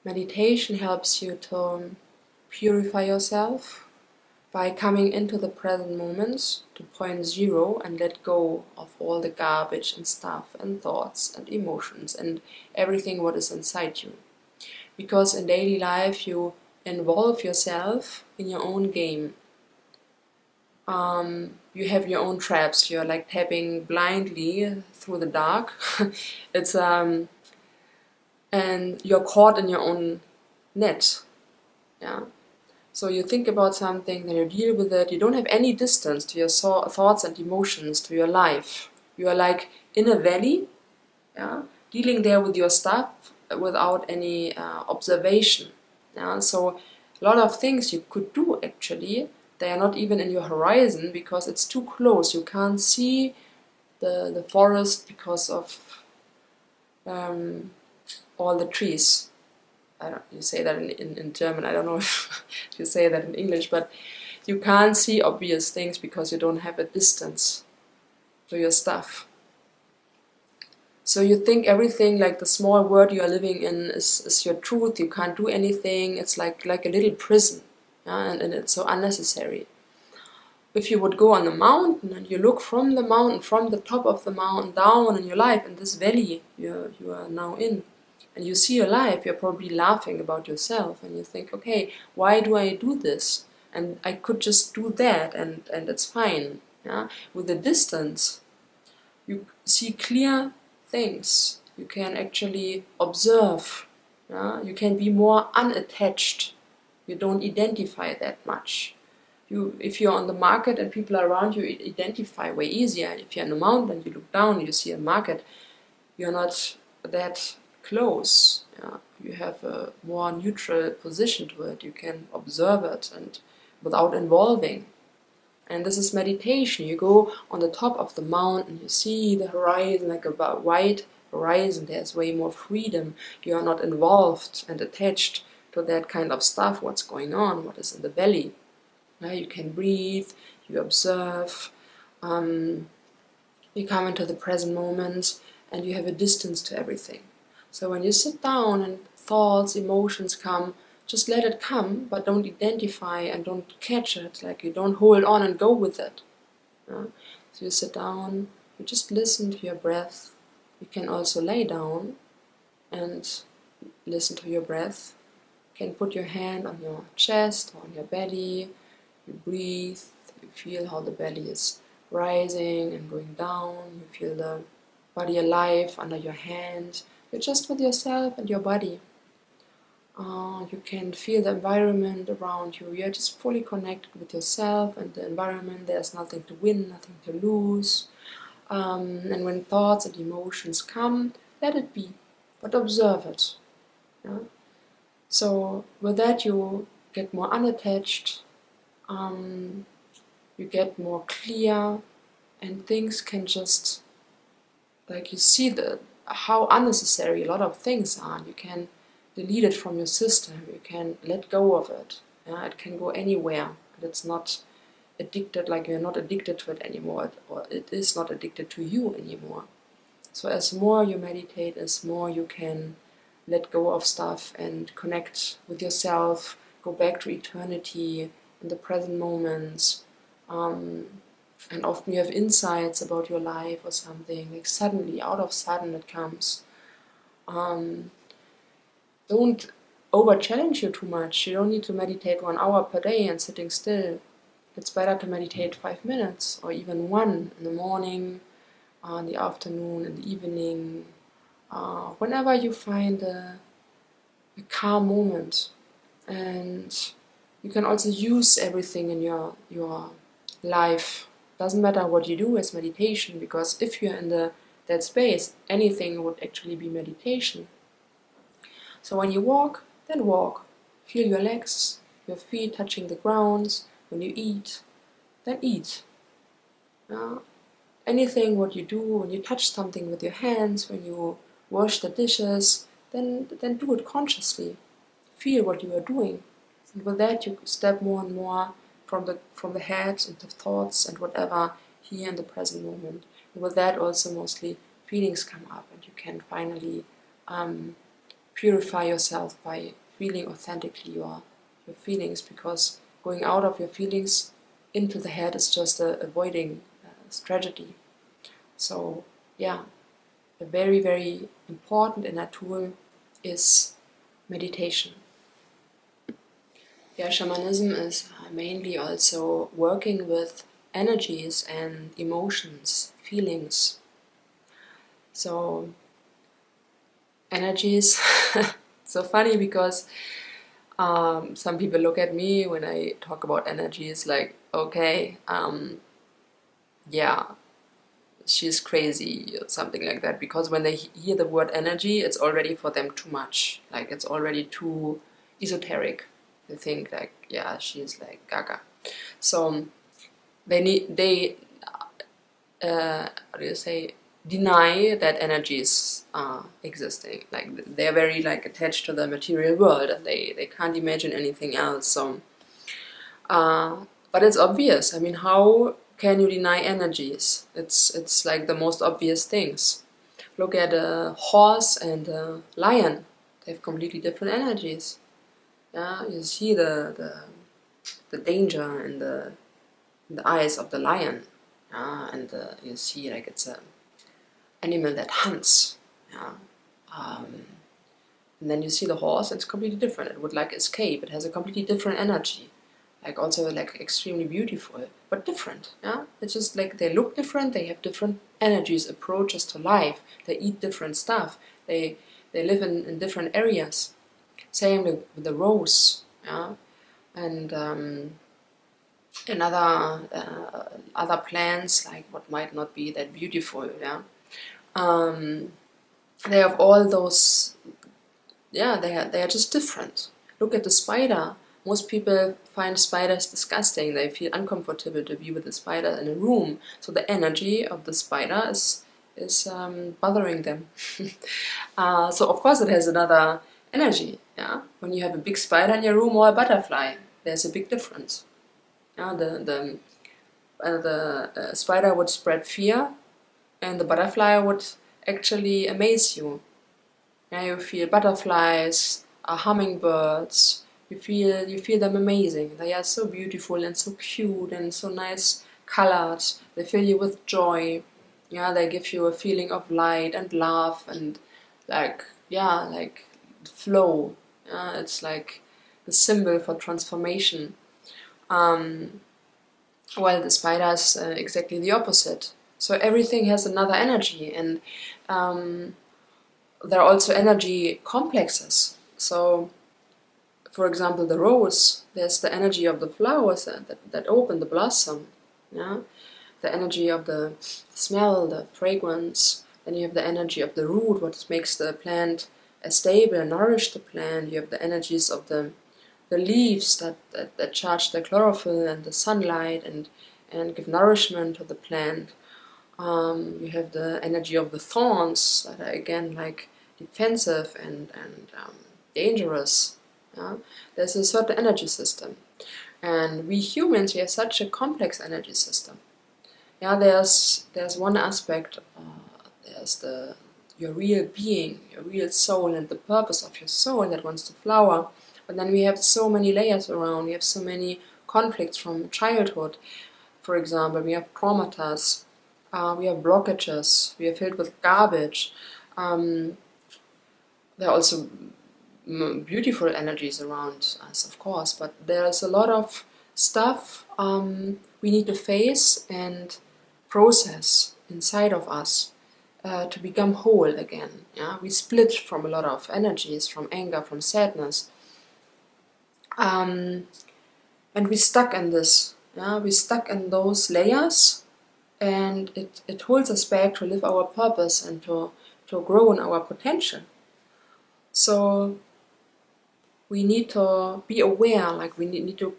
Meditation helps you to purify yourself by coming into the present moment to point zero and let go of all the garbage and stuff and thoughts and emotions and everything what is inside you. Because in daily life you involve yourself in your own game. You have your own traps. You're like tapping blindly through the dark. It's and you're caught in your own net. So you think about something, then you deal with it. You don't have any distance to your thoughts and emotions, to your life. You are like in a valley, dealing there with your stuff without any observation. So a lot of things you could do actually, they are not even in your horizon because it's too close. You can't see the forest because of all the trees. You say that in German, I don't know if you say that in English, but You can't see obvious things because you don't have a distance to your stuff. So you think everything, like the small world you are living in, is your truth. You can't do anything. It's like a little prison, yeah? And it's so unnecessary. If you would go on a mountain and you look from the mountain, from the top of the mountain down in your life, in this valley you are now in, and you see your life, you're probably laughing about yourself, and you think, okay, why do I do this? And I could just do that, and it's fine. Yeah? With the distance, you see clear things. You can actually observe. Yeah? You can be more unattached. You don't identify that much. If you're on the market and people are around you, identify way easier. If you're on the mountain and you look down and you see a market, you're not that close. Yeah? You have a more neutral position to it. You can observe it and without involving. And this is meditation. You go on the top of the mountain, you see the horizon, like a wide horizon. There's way more freedom. You are not involved and attached to that kind of stuff, what's going on, what is in the valley. You can breathe, you observe, you come into the present moment, and you have a distance to everything. So when you sit down and thoughts, emotions come, just let it come, but don't identify and don't catch it, like you don't hold on and go with it. So you sit down, you just listen to your breath. You can also lay down and listen to your breath. You can put your hand on your chest or on your belly. You breathe, you feel how the belly is rising and going down. You feel the body alive under your hand. You're just with yourself and your body. You can feel the environment around you. You're just fully connected with yourself and the environment. There's nothing to win, nothing to lose. And when thoughts and emotions come, let it be, but observe it. Yeah? So with that you get more unattached, you get more clear, and things can just, like you see how unnecessary a lot of things are. You can delete it from your system, you can let go of it. Yeah? It can go anywhere, and it's not addicted, like you're not addicted to it anymore, or it is not addicted to you anymore. So as more you meditate, as more you can let go of stuff and connect with yourself, go back to eternity, in the present moments, and often you have insights about your life or something, like suddenly, out of sudden it comes. Don't over-challenge you too much. You don't need to meditate 1 hour per day and sitting still. It's better to meditate 5 minutes, or even 1 in the morning, in the afternoon, in the evening, whenever you find a calm moment. And you can also use everything in your life. Doesn't matter what you do as meditation, because if you're in that space, anything would actually be meditation. So when you walk, then walk. Feel your legs, your feet touching the ground. When you eat, then eat. Anything what you do, when you touch something with your hands, when you wash the dishes, then do it consciously. Feel what you are doing. And with that you step more and more from the head into thoughts and whatever here in the present moment. And with that also mostly feelings come up, and you can finally purify yourself by feeling authentically your feelings, because going out of your feelings into the head is just avoiding strategy. So yeah, a very, very important inner tool is meditation. Yeah, shamanism is mainly also working with energies and emotions, feelings. So energies, so funny because some people look at me when I talk about energies like, okay, yeah, she's crazy or something like that, because when they hear the word energy, it's already for them too much, like it's already too esoteric. They think like, yeah, she's like gaga. So they how do you say, deny that energies are existing. Like they're very like attached to the material world, and they can't imagine anything else. So But it's obvious. I mean, how can you deny energies? It's like the most obvious things. Look at a horse and a lion. They have completely different energies. Yeah, you see the danger in the eyes of the lion. And you see like it's a animal that hunts. Yeah. And then you see the horse, it's completely different. It would like escape. It has a completely different energy. Like also like extremely beautiful, but different. Yeah, it's just like they look different. They have different energies, approaches to life. They eat different stuff. They live in different areas. Same with the rose. Yeah, and in other plants, like what might not be that beautiful. Yeah, they have all those. Yeah, they are just different. Look at the spider. Most people find spiders disgusting. They feel uncomfortable to be with a spider in a room. So the energy of the spider is bothering them. So of course it has another energy. Yeah, when you have a big spider in your room or a butterfly, there's a big difference. Yeah, the spider would spread fear, and the butterfly would actually amaze you. Yeah, you feel butterflies, hummingbirds. You feel them amazing. They are so beautiful and so cute and so nice colored. They fill you with joy. Yeah, they give you a feeling of light and love and like flow. Yeah, it's like the symbol for transformation. While the spider is exactly the opposite. So everything has another energy, and there are also energy complexes. So, for example, the rose, there's the energy of the flowers that open the blossom, yeah? The energy of the smell, the fragrance. Then you have the energy of the root, what makes the plant stable and nourish the plant. You have the energies of the leaves that charge the chlorophyll and the sunlight and give nourishment to the plant. You have the energy of the thorns that are again like defensive and dangerous. Yeah? There's a certain energy system, and we humans, we have such a complex energy system. Yeah, there's one aspect. There's your real being, your real soul, and the purpose of your soul that wants to flower. But then we have so many layers around. We have so many conflicts from childhood. For example, we have traumatas. We have blockages. We are filled with garbage. There are also beautiful energies around us, of course, but there's a lot of stuff we need to face and process inside of us to become whole again. Yeah? We split from a lot of energies, from anger, from sadness. And we're stuck in this. Yeah? We're stuck in those layers, and it holds us back to live our purpose and to grow in our potential. So we need to be aware, like we need to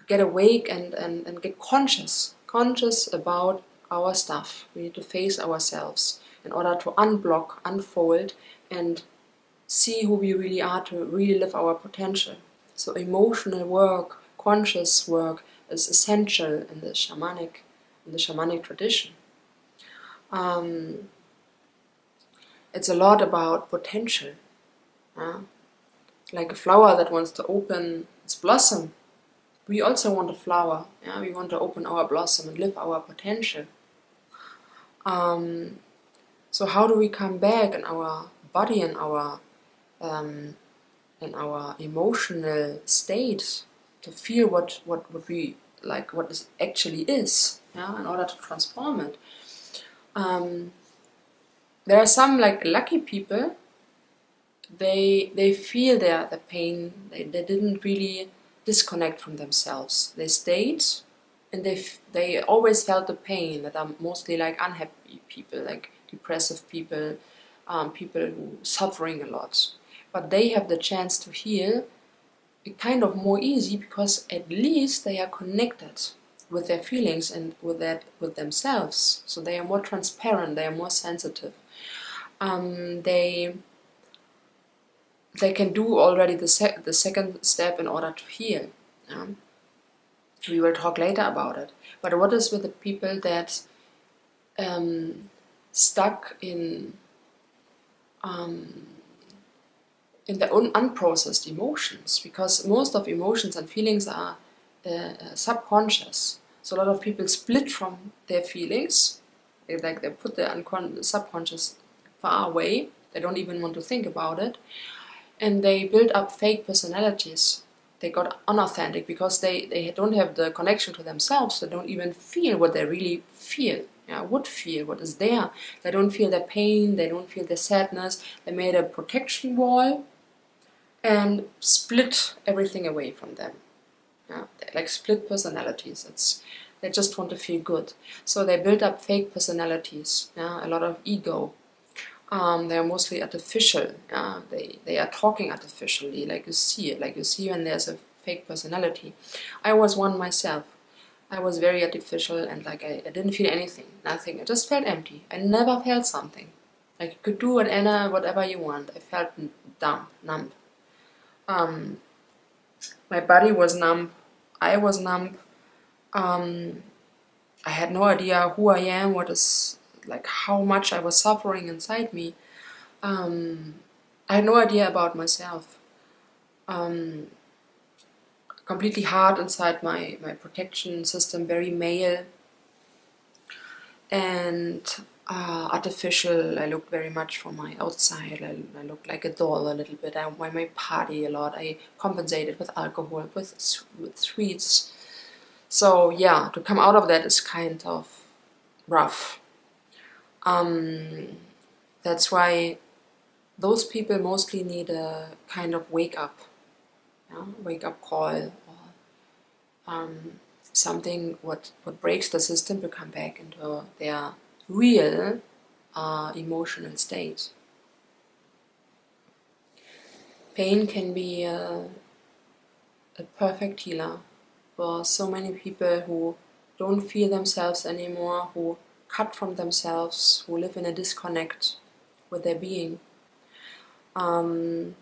get awake and get conscious about our stuff. We need to face ourselves in order to unblock, unfold, and see who we really are, to really live our potential. So emotional work, conscious work is essential in the shamanic tradition. It's a lot about potential. Like a flower that wants to open its blossom. We also want a flower. Yeah? We want to open our blossom and live our potential. So how do we come back in our body and our emotional state to feel what we like, what it actually is, yeah, in order to transform it? There are some like lucky people. They feel the pain. They didn't really disconnect from themselves. They stayed, and they always felt the pain. That are mostly like unhappy people, like depressive people, people who suffering a lot. But they have the chance to heal kind of more easy, because at least they are connected with their feelings and with themselves. So they are more transparent. They are more sensitive. They can do already the second step in order to heal. We will talk later about it. But what is with the people that stuck in their own unprocessed emotions? Because most of emotions and feelings are subconscious. So a lot of people split from their feelings, like they put their subconscious far away. They don't even want to think about it, and they build up fake personalities. They got unauthentic because they don't have the connection to themselves. They don't even feel what they really feel. Would feel what is there. They don't feel their pain. They don't feel their sadness. They made a protection wall and split everything away from them. They like split personalities. They just want to feel good. So they build up fake personalities. A lot of ego. They are mostly artificial. They are talking artificially, like you see it. Like you see when there's a fake personality. I was one myself. I was very artificial, and like I didn't feel anything, nothing. I just felt empty. I never felt something. Like you could do whatever you want. I felt numb. My body was numb. I was numb. I had no idea who I am, what is, like how much I was suffering inside me. I had no idea about myself. Completely hard inside my protection system, very male and artificial. I looked very much from my outside. I looked like a doll a little bit. I might party a lot. I compensated with alcohol, with sweets. So yeah, to come out of that is kind of rough. That's why those people mostly need a kind of wake up call, or something what breaks the system to come back into their real emotional state. Pain can be a perfect healer for so many people who don't feel themselves anymore, who cut from themselves, who live in a disconnect with their being. When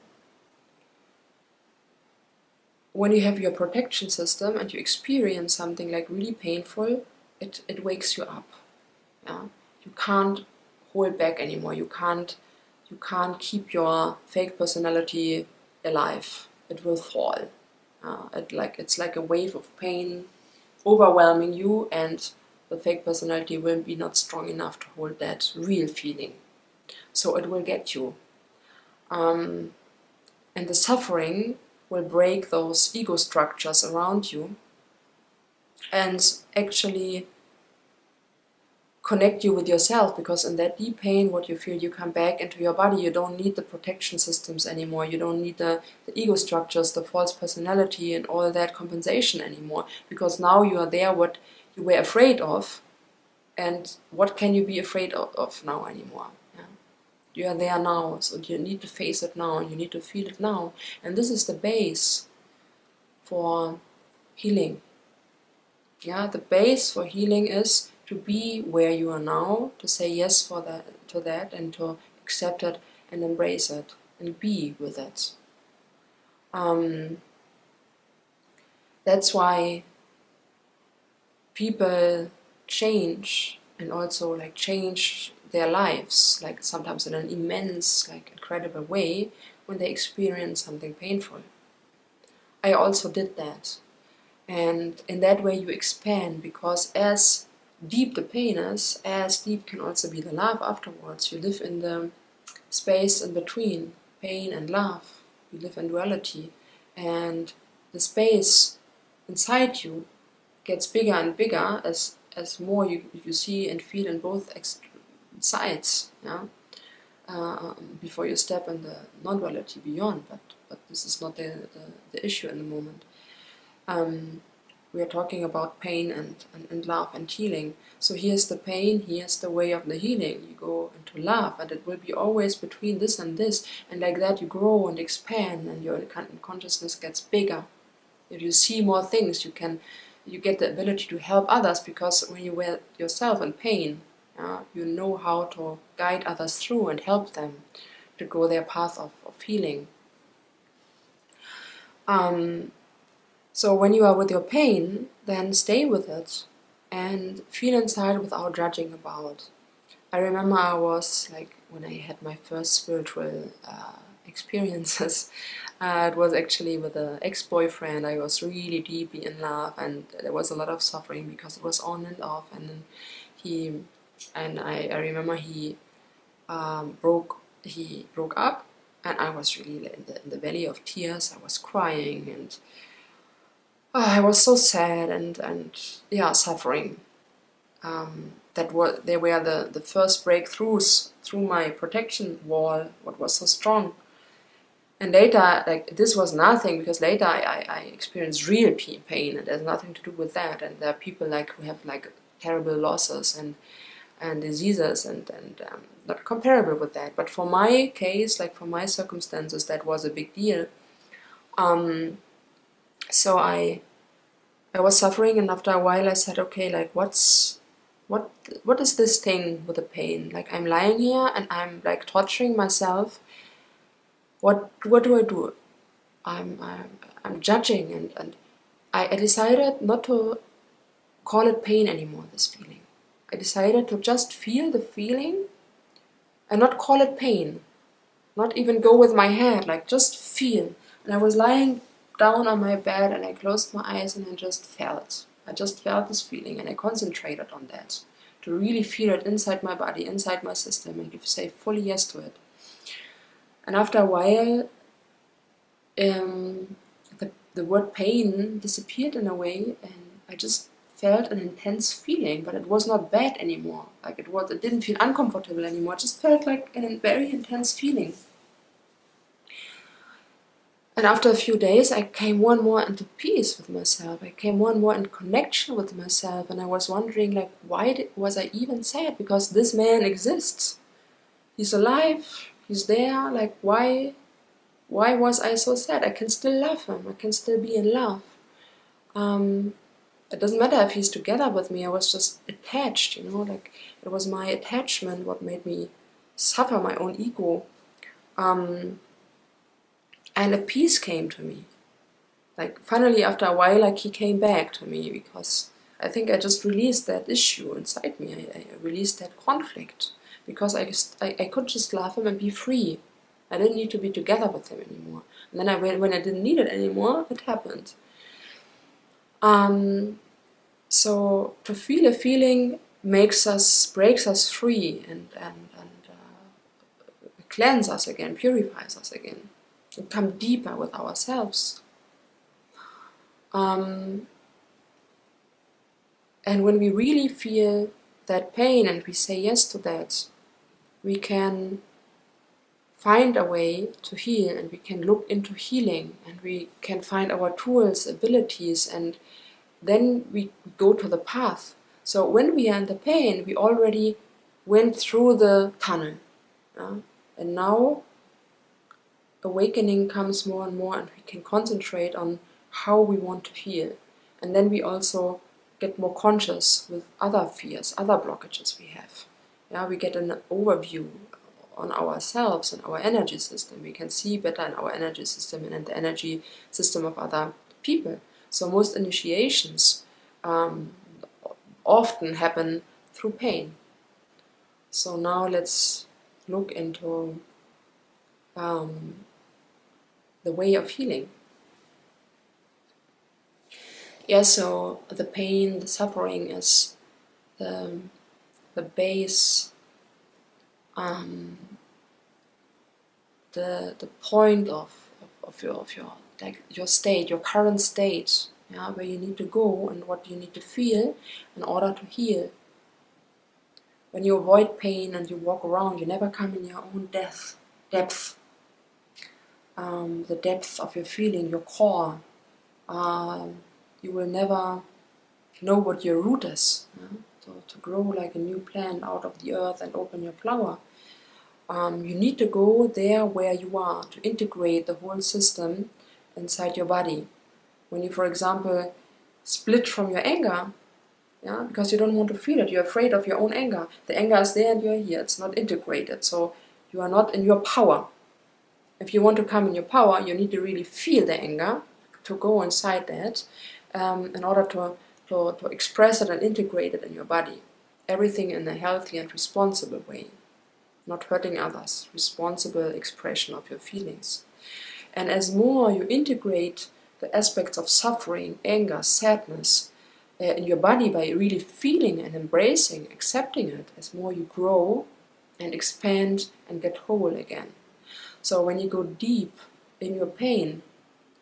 you have your protection system and you experience something like really painful, it wakes you up. You can't hold back anymore. You can't keep your fake personality alive. It will fall. It's like a wave of pain overwhelming you, and the fake personality will be not strong enough to hold that real feeling. So it will get you. And the suffering will break those ego structures around you and actually connect you with yourself, because in that deep pain, what you feel, you come back into your body. You don't need the protection systems anymore. You don't need the ego structures, the false personality and all that compensation anymore, because now you are there what you were afraid of, and what can you be afraid of now anymore? You are there now, so you need to face it now, you need to feel it now. And this is the base for healing. The base for healing is to be where you are now, to say yes to that, and to accept it and embrace it and be with it. That's why people change, and also like change their lives, like sometimes in an immense, like incredible way, when they experience something painful. I also did that. And in that way you expand, because as deep the pain is, as deep can also be the love afterwards. You live in the space in between pain and love. You live in duality, and the space inside you gets bigger and bigger as more you see and feel in both sides. Before you step in the non-duality beyond, but this is not the issue in the moment. We are talking about pain and love and healing. So here's the pain, here's the way of the healing. You go into love, and it will be always between this and this, and like that you grow and expand, and your consciousness gets bigger. If you see more things, you get the ability to help others, because when you were yourself in pain, you know how to guide others through and help them to go their path of healing. So when you are with your pain, then stay with it and feel inside without judging about. I remember I was like, when I had my first spiritual experiences, it was actually with an ex-boyfriend. I was really deeply in love, and there was a lot of suffering because it was on and off. And then I remember he broke up, and I was really in the valley of tears. I was crying, and I was so sad and yeah, suffering. They were the first breakthroughs through my protection wall, what was so strong. And later, like, this was nothing, because later I experienced real pain, and there's nothing to do with that. And there are people like who have like terrible losses and diseases, and not comparable with that. But for my case, like for my circumstances, that was a big deal. So I was suffering, and after a while I said, okay, like what is this thing with the pain? Like, I'm lying here and I'm like torturing myself. What do I do? I'm judging, and I decided not to call it pain anymore, this feeling. I decided to just feel the feeling and not call it pain. Not even go with my head, like just feel. And I was lying down on my bed, and I closed my eyes, and I just felt. I just felt this feeling, and I concentrated on that, to really feel it inside my body, inside my system, and to say fully yes to it. And after a while, the word pain disappeared in a way, and I just felt an intense feeling, but it was not bad anymore. Like, it didn't feel uncomfortable anymore. It just felt like a very intense feeling. And after a few days, I came more and more into peace with myself. I came more and more in connection with myself, and I was wondering, like, why was I even sad? Because this man exists. He's alive. He's there. Like, why was I so sad? I can still love him. I can still be in love. It doesn't matter if he's together with me. I was just attached, like, it was my attachment what made me suffer, my own ego. And a peace came to me. Like, finally, after a while, like, he came back to me, because I think I just released that issue inside me. I released that conflict, because I could just love him and be free. I didn't need to be together with him anymore. And then when I didn't need it anymore, it happened. So to feel a feeling breaks us free, and cleanses us again, purifies us again, and come deeper with ourselves. And when we really feel that pain and we say yes to that, we can find a way to heal, and we can look into healing, and we can find our tools, abilities, and then we go to the path. So when we are in the pain, we already went through the tunnel. And now awakening comes more and more, and we can concentrate on how we want to heal. And then we also get more conscious with other fears, other blockages we have. We get an overview on ourselves and our energy system. We can see better in our energy system and in the energy system of other people. So most initiations often happen through pain. So now let's look into the way of healing. So the pain, the suffering is the base, the point of your state, your current state, where you need to go and what you need to feel in order to heal. When you avoid pain and you walk around, you never come in your own depth. The depth of your feeling, your core. You will never know what your root is. To grow like a new plant out of the earth and open your flower. You need to go there where you are, to integrate the whole system inside your body. When you, for example, split from your anger, because you don't want to feel it, you're afraid of your own anger. The anger is there and you're here, it's not integrated, so you are not in your power. If you want to come in your power, you need to really feel the anger, to go inside that in order to express it and integrate it in your body. Everything in a healthy and responsible way, not hurting others, responsible expression of your feelings. And as more you integrate the aspects of suffering, anger, sadness in your body by really feeling and embracing, accepting it, as more you grow and expand and get whole again. So when you go deep in your pain,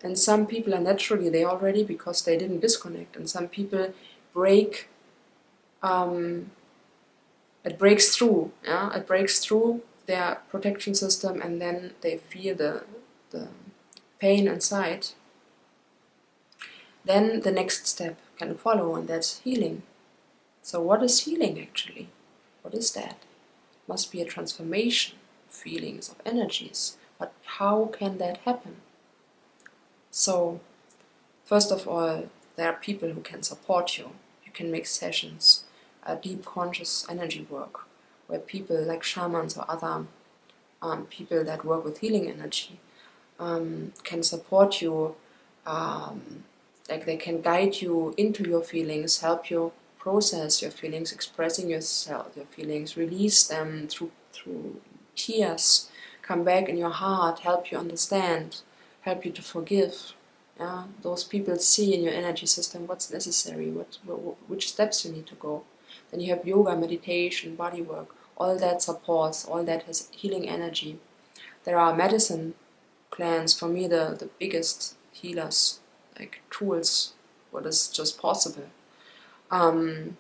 and some people are naturally there already because they didn't disconnect, and some people break, it breaks through, yeah? It breaks through their protection system, and then they feel the pain inside. Then the next step can follow, and that's healing. So what is healing actually? What is that? It must be a transformation of feelings, of energies. But how can that happen? So, first of all, there are people who can support you. You can make sessions, deep conscious energy work, where people like shamans or other people that work with healing energy can support you. Like they can guide you into your feelings, help you process your feelings, expressing yourself, your feelings, release them through tears, come back in your heart, help you understand, help you to forgive. Yeah? Those people see in your energy system what's necessary, which steps you need to go. Then you have yoga, meditation, body work, all that supports, all that has healing energy. There are medicine plants, for me the biggest healers, like tools, what is just possible. And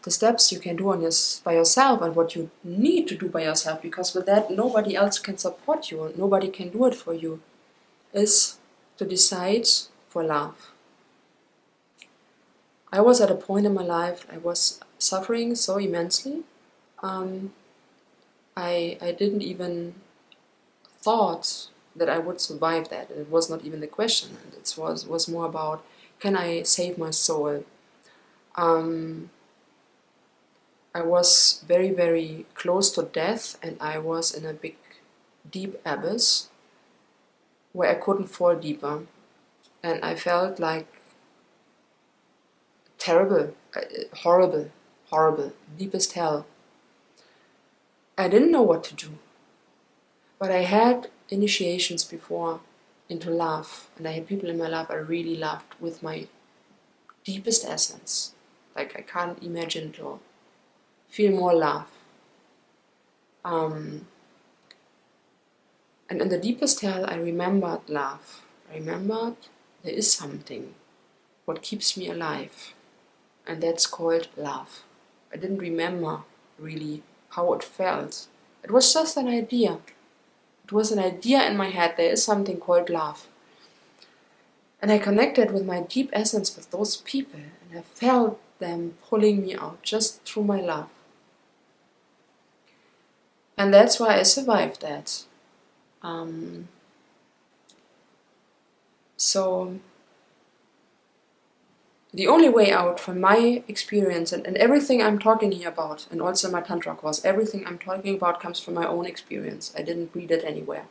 the steps you can do by yourself, and what you need to do by yourself, because with that nobody else can support you and nobody can do it for you, is to decide for love. I was at a point in my life, I was suffering so immensely. I didn't even thought that I would survive that. It was not even the question. And it was more about, can I save my soul? I was very, very close to death, and I was in a big, deep abyss where I couldn't fall deeper. And I felt like terrible, horrible, deepest hell. I didn't know what to do. But I had initiations before into love, and I had people in my life I really loved with my deepest essence. Like I can't imagine to feel more love. And in the deepest hell, I remembered love. I remembered there is something what keeps me alive, and that's called love. I didn't remember really how it felt. It was just an idea. It was an idea in my head, there is something called love. And I connected with my deep essence with those people, and I felt them pulling me out just through my love. And that's why I survived that. So the only way out from my experience, and everything I'm talking here about, and also my Tantra course, everything I'm talking about comes from my own experience. I didn't read it anywhere.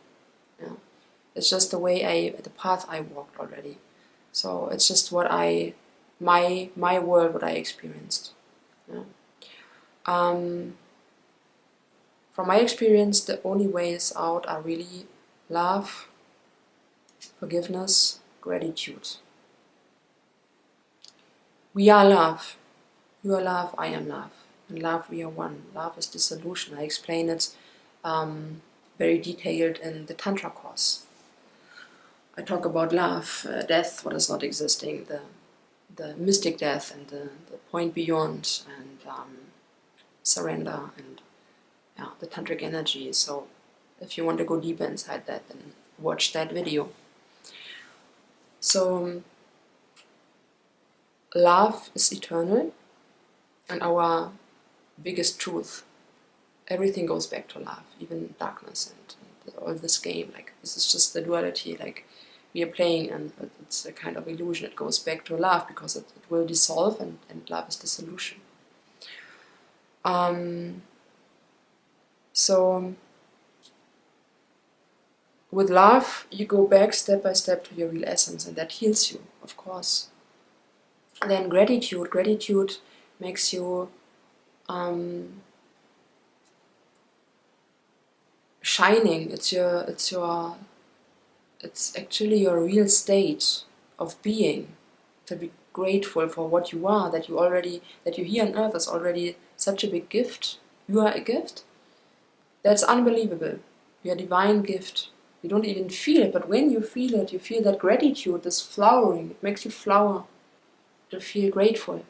Yeah. It's just the path I walked already. So it's just what my world, what I experienced. Yeah. From my experience, the only ways out are really love, forgiveness, gratitude. We are love. You are love, I am love. In love we are one. Love is dissolution. I explain it very detailed in the Tantra course. I talk about love, death, what is not existing, the mystic death and the point beyond, and surrender, and the tantric energy. So if you want to go deeper inside that, then watch that video. So love is eternal, and our biggest truth. Everything goes back to love, even darkness and all this game. Like, this is just the duality, like we are playing, and it's a kind of illusion. It goes back to love because it will dissolve, and love is dissolution. So with love, you go back step by step to your real essence, and that heals you, of course. And then gratitude makes you shining. It's actually your real state of being, to be grateful for what you are, that you here on earth is already such a big gift. You are a gift. That's unbelievable. You're a divine gift. You don't even feel it, but when you feel it, you feel that gratitude, this flowering. It makes you flower to feel grateful.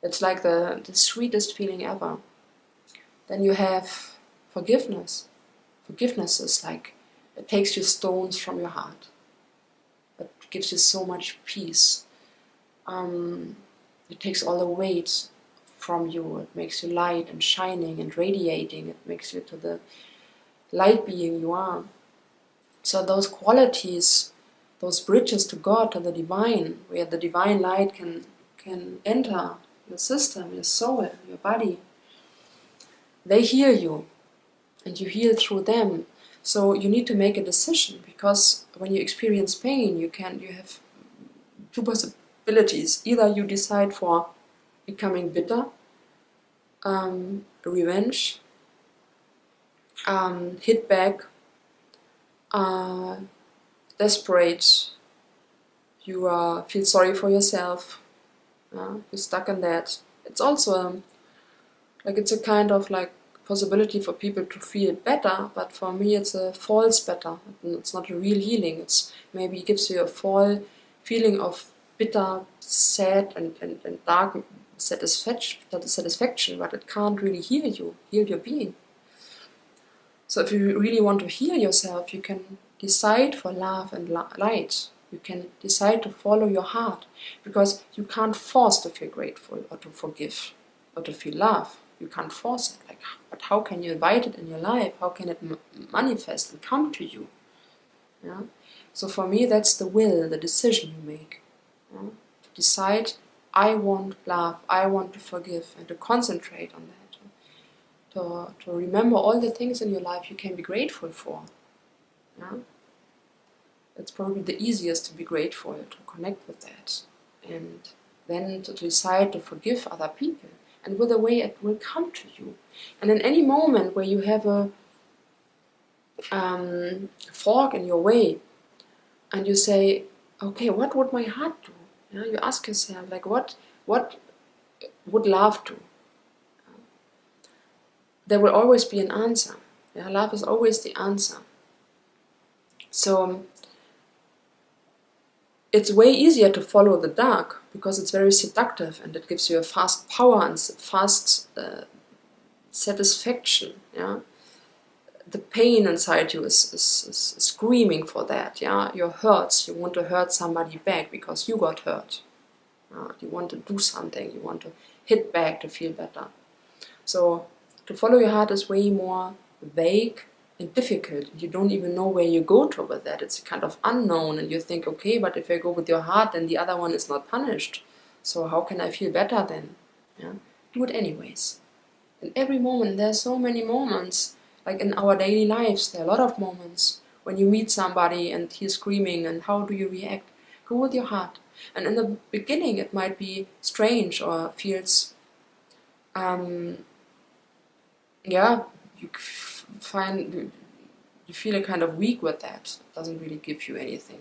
It's like the sweetest feeling ever. Then you have forgiveness. Forgiveness is like, it takes you stones from your heart. It gives you so much peace. It takes all the weight from you. It makes you light and shining and radiating. It makes you to the light being you are. So those qualities, those bridges to God, to the divine, where the divine light can enter your system, your soul, your body, they heal you, and you heal through them. So you need to make a decision, because when you experience pain, you have two possibilities. Either you decide for becoming bitter, revenge, hit back, desperate, you feel sorry for yourself, you're stuck in that. It's also it's a kind of possibility for people to feel better, but for me it's a false better. It's not a real healing. It's maybe it gives you a false feeling of bitter, sad and dark satisfaction, but it can't really heal your being. So if you really want to heal yourself, you can decide for love and light. You can decide to follow your heart, because you can't force to feel grateful or to forgive or to feel love. You can't force it. But how can you invite it in your life? How can it manifest and come to you? Yeah? So for me, that's the will, the decision you make. Yeah? To decide, I want love, I want to forgive, and to concentrate on that. To remember all the things in your life you can be grateful for. Yeah? It's probably the easiest to be grateful, to connect with that. And then to decide to forgive other people. And with the way it will come to you. And in any moment where you have a fork in your way, and you say, okay, what would my heart do? Yeah, you ask yourself, what would love do? There will always be an answer. Yeah, love is always the answer. So it's way easier to follow the dark, because it's very seductive and it gives you a fast power and fast satisfaction. Yeah, the pain inside you is screaming for that. Yeah, your hurts. You want to hurt somebody back because you got hurt. You want to do something. You want to hit back to feel better. So to follow your heart is way more vague and difficult. You don't even know where you go to with that. It's kind of unknown, and you think, okay, but if I go with your heart, then the other one is not punished. So how can I feel better then? Yeah? Do it anyways. In every moment, there are so many moments, like in our daily lives, there are a lot of moments when you meet somebody and he's screaming, and how do you react? Go with your heart. And in the beginning, it might be strange or feels you feel a kind of weak with that. It doesn't really give you anything.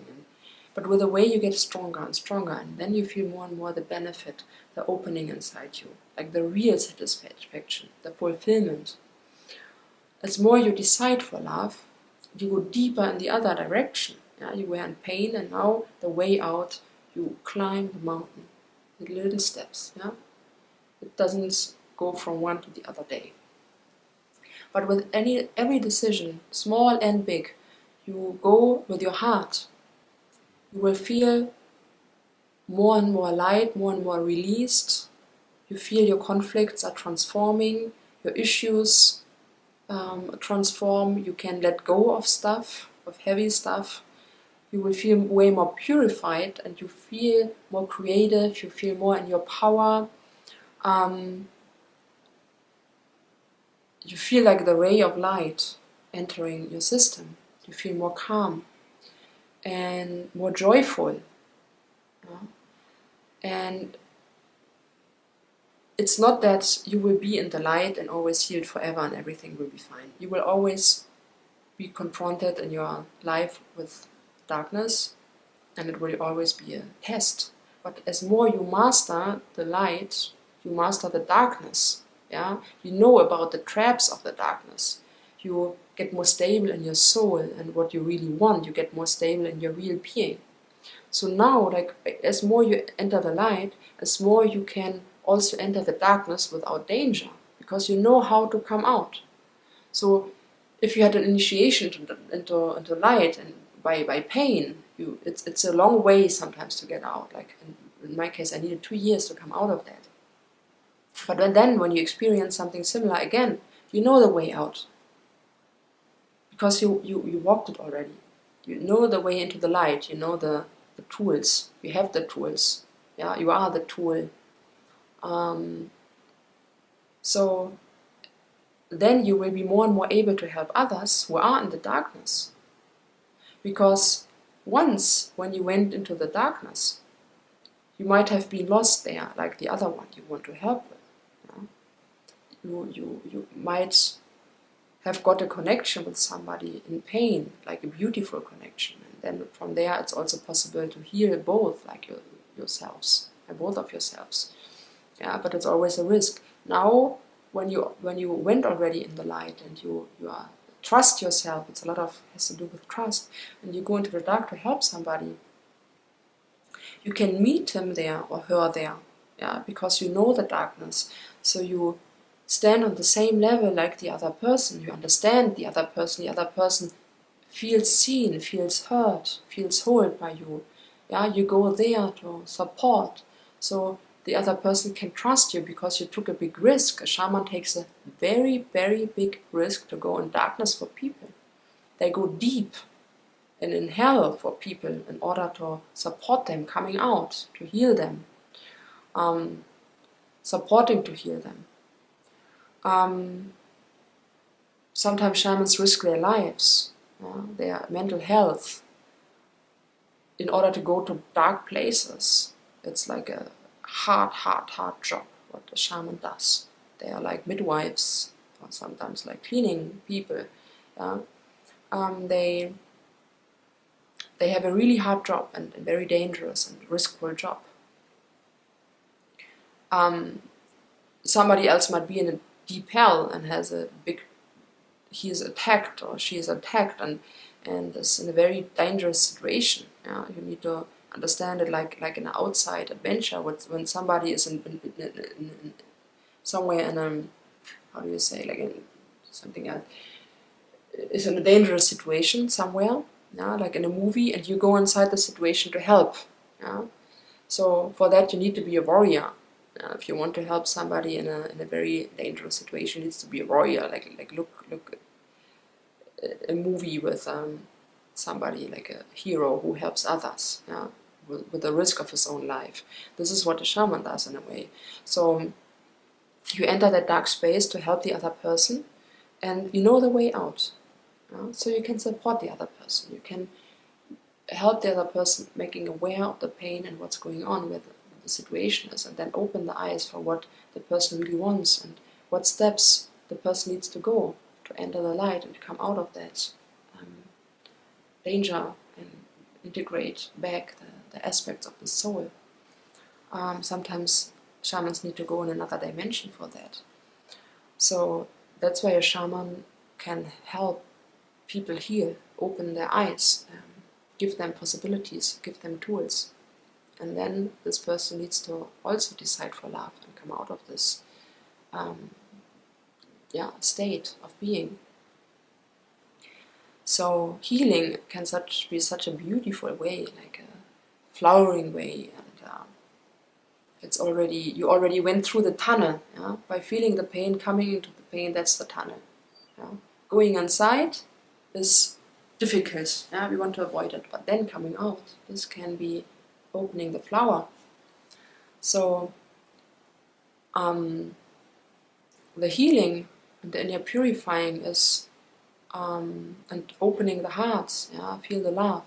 But with the way you get stronger and stronger, and then you feel more and more the benefit, the opening inside you, like the real satisfaction, the fulfillment. As more you decide for love, you go deeper in the other direction. Yeah? You were in pain, and now the way out, you climb the mountain with little steps. Yeah? It doesn't go from one to the other day. But with every decision, small and big, you go with your heart. You will feel more and more light, more and more released. You feel your conflicts are transforming, your issues transform. You can let go of stuff, of heavy stuff. You will feel way more purified, and you feel more creative. You feel more in your power. You feel like the ray of light entering your system. You feel more calm and more joyful. And it's not that you will be in the light and always healed forever and everything will be fine. You will always be confronted in your life with darkness, and it will always be a test. But as more you master the light, you master the darkness. Yeah, you know about the traps of the darkness. You get more stable in your soul and what you really want. You get more stable in your real being. So now, like, as more you enter the light, as more you can also enter the darkness without danger, because you know how to come out. So if you had an initiation into light and by pain, it's a long way sometimes to get out. Like in my case, I needed 2 years to come out of that. But then when you experience something similar again, you know the way out. Because you walked it already. You know the way into the light, you know the tools. You have the tools. Yeah, you are the tool. So then you will be more and more able to help others who are in the darkness. Because once, when you went into the darkness, you might have been lost there, like the other one you want to help with. You might have got a connection with somebody in pain, like a beautiful connection. And then from there it's also possible to heal both, like yourselves, both of yourselves. Yeah, but it's always a risk. Now, when you went already in the light and you are trust yourself, it's a lot of has to do with trust, and you go into the dark to help somebody, you can meet him there or her there, yeah, because you know the darkness. So you stand on the same level like the other person. You understand the other person. The other person feels seen, feels heard, feels held by you. Yeah, you go there to support. So the other person can trust you because you took a big risk. A shaman takes a very, very big risk to go in darkness for people. They go deep and in hell for people in order to support them coming out, to heal them, supporting to heal them. Sometimes shamans risk their lives, their mental health, in order to go to dark places. It's like a hard job what a shaman does. They are like midwives, or sometimes like cleaning people. They have a really hard job and a very dangerous and riskful job. Somebody else might be in a deep hell and he is attacked or she is attacked and is in a very dangerous situation. Yeah? You need to understand it like an outside adventure. When somebody is in somewhere in a, how do you say, like in something else, is in a dangerous situation somewhere, yeah, like in a movie, and you go inside the situation to help. Yeah? So for that you need to be a warrior. If you want to help somebody in a very dangerous situation, it needs to be a warrior. Like look a movie with somebody like a hero who helps others, yeah, with the risk of his own life. This is what a shaman does in a way. So you enter that dark space to help the other person, and you know the way out. So you can support the other person. You can help the other person making aware of the pain and what's going on with the situation is, and then open the eyes for what the person really wants and what steps the person needs to go to enter the light and come out of that danger and integrate back the aspects of the soul. Sometimes shamans need to go in another dimension for that. So that's why a shaman can help people heal, open their eyes, give them possibilities, give them tools. And then this person needs to also decide for love and come out of this state of being. So healing can be such a beautiful way, like a flowering way, and you already went through the tunnel. Yeah? By feeling the pain, coming into the pain, that's the tunnel. Yeah? Going inside is difficult. Yeah? We want to avoid it, but then coming out, this can be opening the flower. So the healing and the inner purifying is and opening the heart, yeah, feel the love.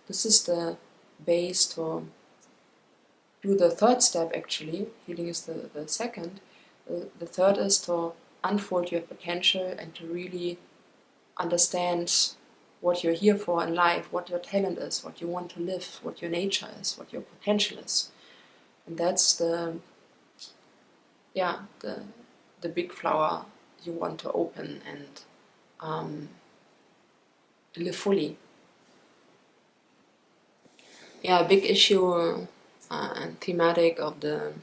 This is the base to do the third step actually. Healing is the second. The third is to unfold your potential and to really understand what you're here for in life, what your talent is, what you want to live, what your nature is, what your potential is. And that's the big flower you want to open and live fully. Yeah, a big issue and thematic of the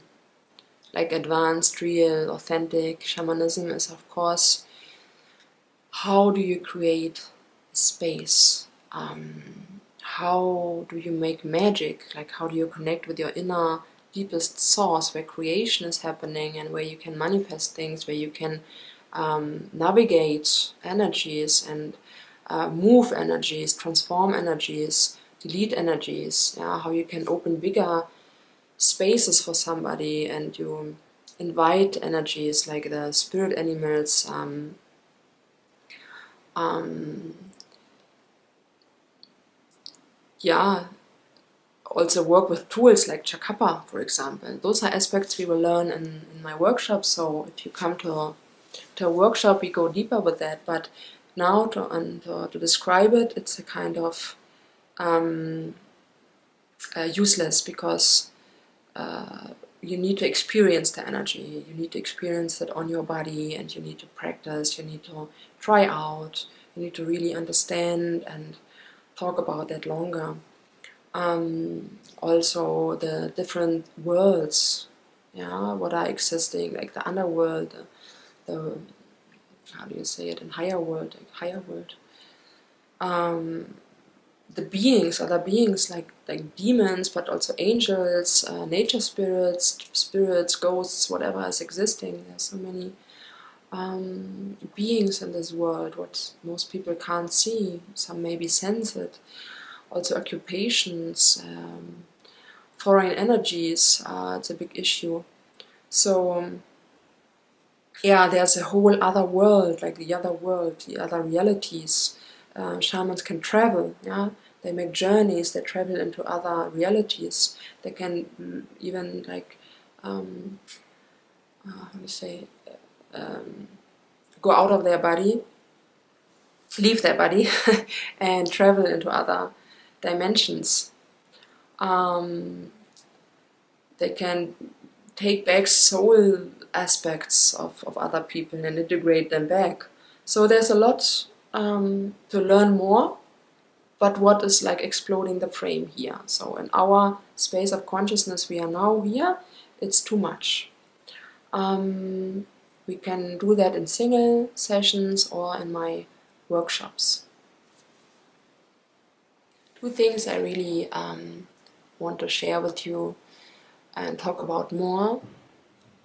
advanced, real, authentic shamanism is, of course, how do you create space? How do you make magic? Like, how do you connect with your inner, deepest source, where creation is happening and where you can manifest things, where you can navigate energies and move energies, transform energies, delete energies, yeah? How you can open bigger spaces for somebody and you invite energies like the spirit animals, also work with tools like Chakapa, for example. Those are aspects we will learn in my workshop, so if you come to a workshop, we go deeper with that. But now to describe it, it's a kind of useless, because you need to experience the energy, you need to experience it on your body, and you need to practice, you need to try out, you need to really understand and talk about that longer. Also the different worlds, yeah, what are existing, like the underworld, the how do you say it, in higher world, the beings, other beings like demons, but also angels, nature spirits, ghosts, whatever is existing. There's so many beings in this world, what most people can't see, some maybe sense it. Also occupations, foreign energies, it's a big issue. So there's a whole other world, like the other world, the other realities. Shamans can travel, yeah. They make journeys, they travel into other realities. They can even how do you say, go out of their body, leave their body, and travel into other dimensions. They can take back soul aspects of other people and integrate them back. So there's a lot to learn more, but what is like exploding the frame here? So in our space of consciousness we are now here, it's too much. We can do that in single sessions or in my workshops. Two things I really want to share with you and talk about more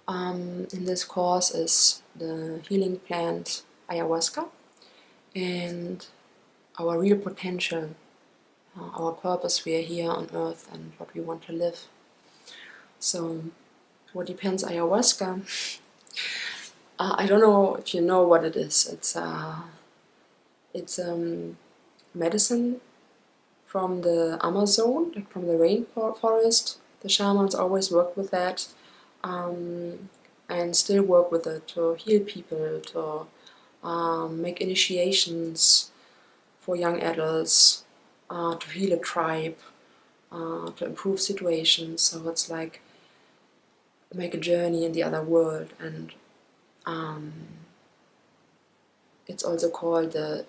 in this course is the healing plant Ayahuasca and our real potential, our purpose. We are here on earth and what we want to live. So what depends Ayahuasca? I don't know if you know what it is. It's medicine from the Amazon, like from the rainforest. The shamans always work with that and still work with it to heal people, to make initiations for young adults, to heal a tribe, to improve situations. So it's like make a journey in the other world, and it's also called the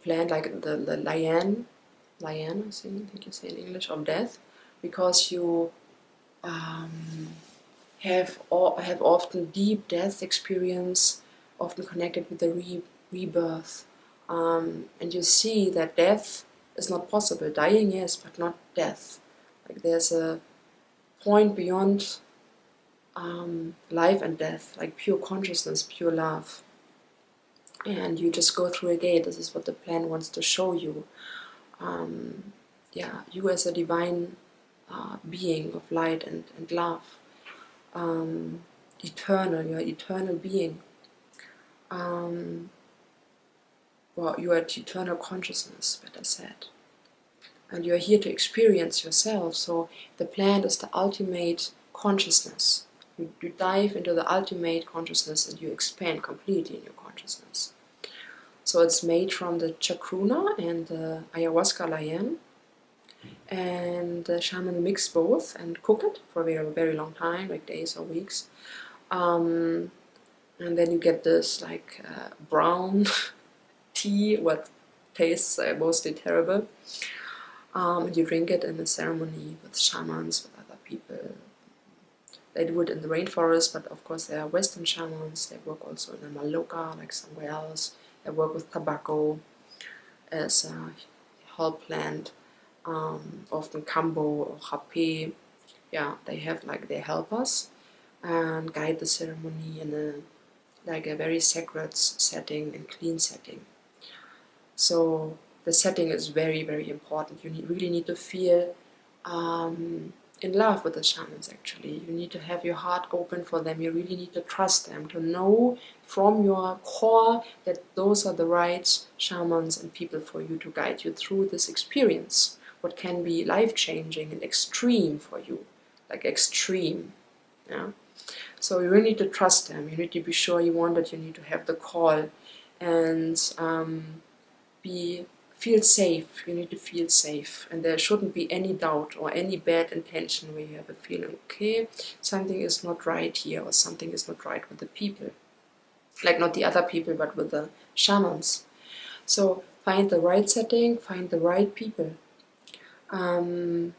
plant, like the lion, I think you say in English, of death, because you have often deep death experience, often connected with the rebirth, and you see that death is not possible. Dying, yes, but not death. Like there's a point beyond life and death, like pure consciousness, pure love. And you just go through a gate. This is what the plant wants to show you. You as a divine being of light and love, eternal, you're an eternal being. Well, you are eternal consciousness, better said. And you are here to experience yourself. So the plant is the ultimate consciousness. You dive into the ultimate consciousness and you expand completely in your consciousness. So it's made from the chacruna and the ayahuasca liane. And the shaman mix both and cook it for a very long time, like days or weeks. And then you get this like brown tea, what tastes mostly terrible. And you drink it in a ceremony with shamans, with other people. They do it in the rainforest, but of course there are Western shamans. They work also in the Maloka, like somewhere else. They work with tobacco as a help plant, often kambo or hape. Yeah, they have like they help us and guide the ceremony in a very sacred setting and clean setting. So the setting is very, very important. You really need to feel in love with the shamans, actually. You need to have your heart open for them. You really need to trust them, to know from your core that those are the right shamans and people for you to guide you through this experience, what can be life-changing and extreme for you, like extreme. Yeah. So you really need to trust them. You need to be sure you want it. You need to have the call and feel safe. You need to feel safe, and there shouldn't be any doubt or any bad intention where you have a feeling, okay, something is not right here, or something is not right with the people, like not the other people but with the shamans. So find the right setting, find the right people, and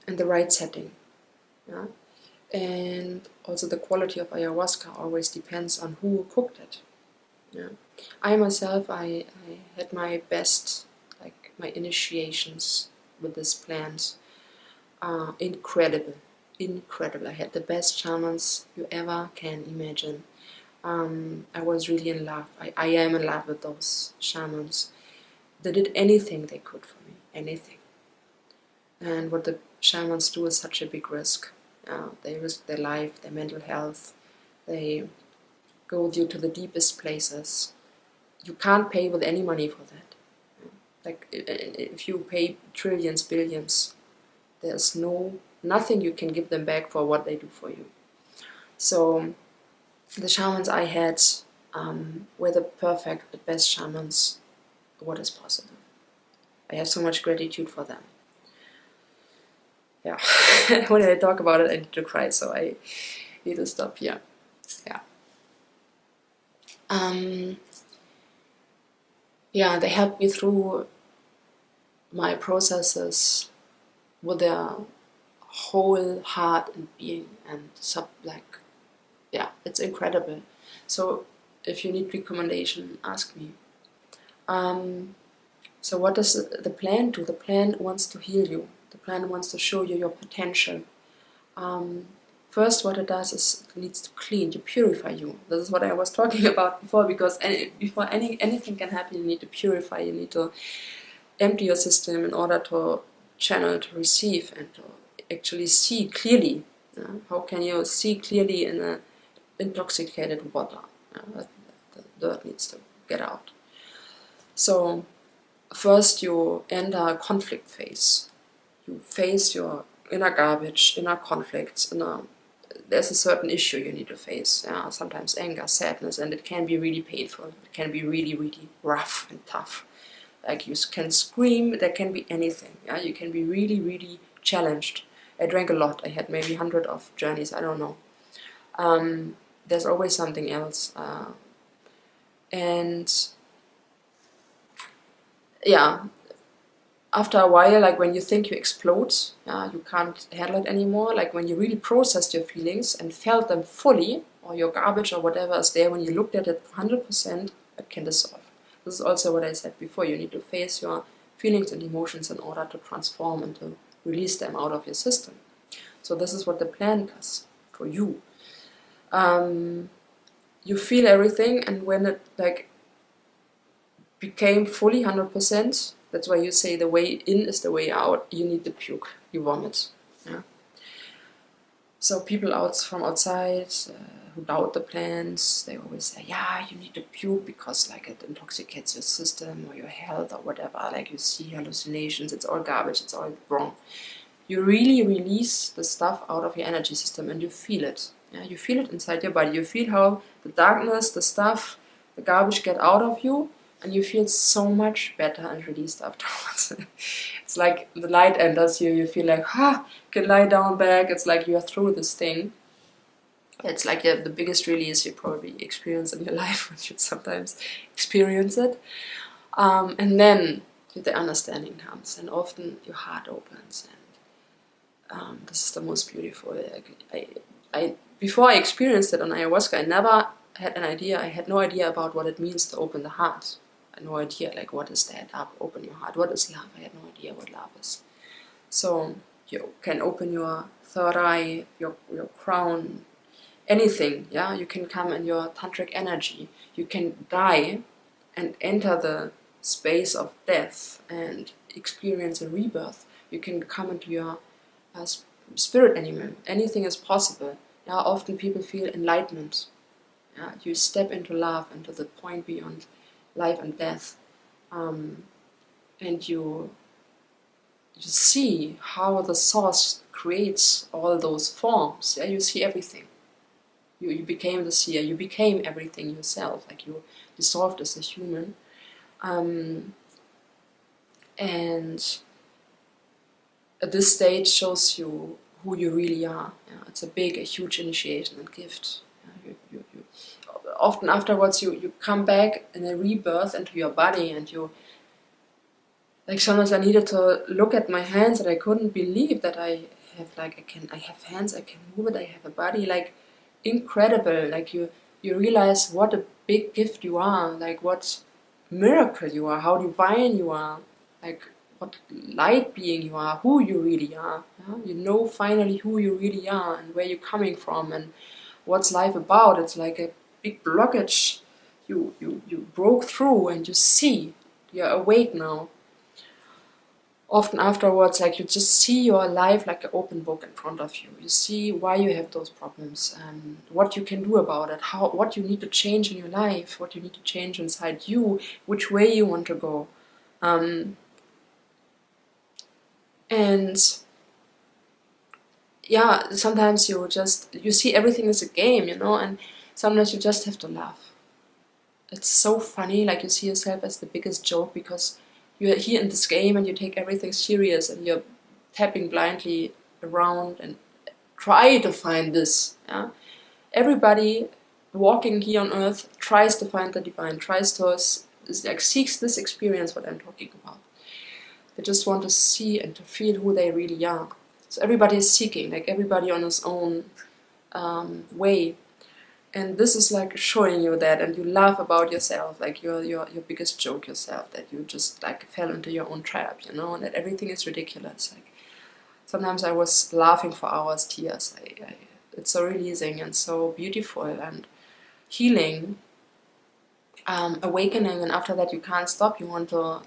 the right setting. Yeah? And also the quality of ayahuasca always depends on who cooked it. Yeah. I myself, I had my best, like my initiations with this plant. Incredible. I had the best shamans you ever can imagine. I was really in love. I am in love with those shamans. They did anything they could for me, anything. And what the shamans do is such a big risk. They risk their life, their mental health. They go with you to the deepest places. You can't pay with any money for that. Like if you pay trillions, billions, there's nothing you can give them back for what they do for you. So the shamans I had were the perfect, the best shamans. What is possible? I have so much gratitude for them. Yeah, when I talk about it, I need to cry, so I need to stop here. Yeah. Yeah, they helped me through my processes with their whole heart and being, and yeah, it's incredible. So if you need recommendation, ask me. So what does the plant do? The plant wants to heal you. The plant wants to show you your potential. First, what it does is it needs to clean, to purify you. This is what I was talking about before, because before anything can happen, you need to purify, you need to empty your system in order to channel, to receive, and to actually see clearly. How can you see clearly in an intoxicated water? The dirt needs to get out. So first you enter a conflict phase. You face your inner garbage, inner conflicts, there's a certain issue you need to face. Sometimes anger, sadness, and it can be really painful. It can be really, really rough and tough. Like you can scream, there can be anything. You can be really, really challenged. I drank a lot. I had maybe 100 of journeys, I don't know. There's always something else. And yeah, after a while, like when you think you explode, you can't handle it anymore, like when you really processed your feelings and felt them fully, or your garbage or whatever is there, when you looked at it 100%, it can dissolve. This is also what I said before, you need to face your feelings and emotions in order to transform and to release them out of your system. So this is what the plant does for you. You feel everything, and when it like became fully 100%, that's why you say the way in is the way out. You need to puke, you vomit. Yeah. So people from outside who doubt the plants, they always say, yeah, you need to puke because like it intoxicates your system or your health or whatever. Like you see hallucinations, it's all garbage, it's all wrong. You really release the stuff out of your energy system and you feel it. Yeah? You feel it inside your body. You feel how the darkness, the stuff, the garbage get out of you, and you feel so much better and released afterwards. It's like the light enters you, you feel like, you can lie down back, it's like you're through this thing. It's like the biggest release you probably experience in your life when you sometimes experience it. And then the understanding comes, and often your heart opens. And this is the most beautiful. Before I experienced it on ayahuasca, I never had an idea. I had no idea about what it means to open the heart. I had no idea, like, what is that? Open your heart. What is love? I had no idea what love is. So you can open your third eye, your crown, anything. Yeah, you can come in your tantric energy. You can die and enter the space of death and experience a rebirth. You can come into your spirit animal. Anything is possible. Yeah, often people feel enlightenment. Yeah, you step into love, into the point beyond life and death, and you see how the source creates all those forms. Yeah, you see everything. You became the seer. You became everything yourself. Like you dissolved as a human, and at this stage shows you who you really are. Yeah, it's a huge initiation and gift. Yeah, you often afterwards you come back in a rebirth into your body, and you, like, sometimes I needed to look at my hands and I couldn't believe that I have hands, I can move it, I have a body, like incredible. Like you realize what a big gift you are, like what miracle you are, how divine you are, like what light being you are, who you really are. Yeah? You know finally who you really are and where you're coming from and what's life about. It's like a big blockage you broke through, and you see you're awake now. Often afterwards, like, you just see your life like an open book in front of you. You see why you have those problems, what you can do about it, what you need to change in your life, what you need to change inside you, which way you want to go. And yeah, sometimes you see everything as a game, and sometimes you just have to laugh. It's so funny, like you see yourself as the biggest joke because you're here in this game and you take everything serious and you're tapping blindly around and try to find this. Yeah? Everybody walking here on earth tries to find the divine, seeks this experience, what I'm talking about. They just want to see and to feel who they really are. So everybody is seeking, like everybody on his own way. And this is like showing you that, and you laugh about yourself, like your biggest joke yourself, that you just like fell into your own trap, and that everything is ridiculous. Like sometimes I was laughing for hours, tears. It's so releasing and so beautiful and healing, awakening, and after that you can't stop. You want to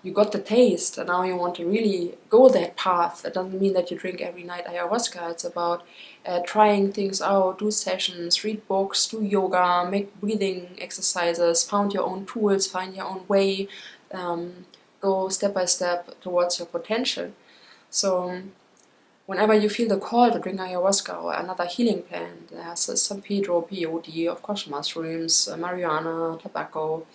you got the taste, and now you want to really go that path. That doesn't mean that you drink every night ayahuasca. It's about trying things out, do sessions, read books, do yoga, make breathing exercises, find your own tools, find your own way, go step by step towards your potential. So whenever you feel the call to drink ayahuasca or another healing plant, there's San Pedro, peyote, of course mushrooms, marijuana, tobacco.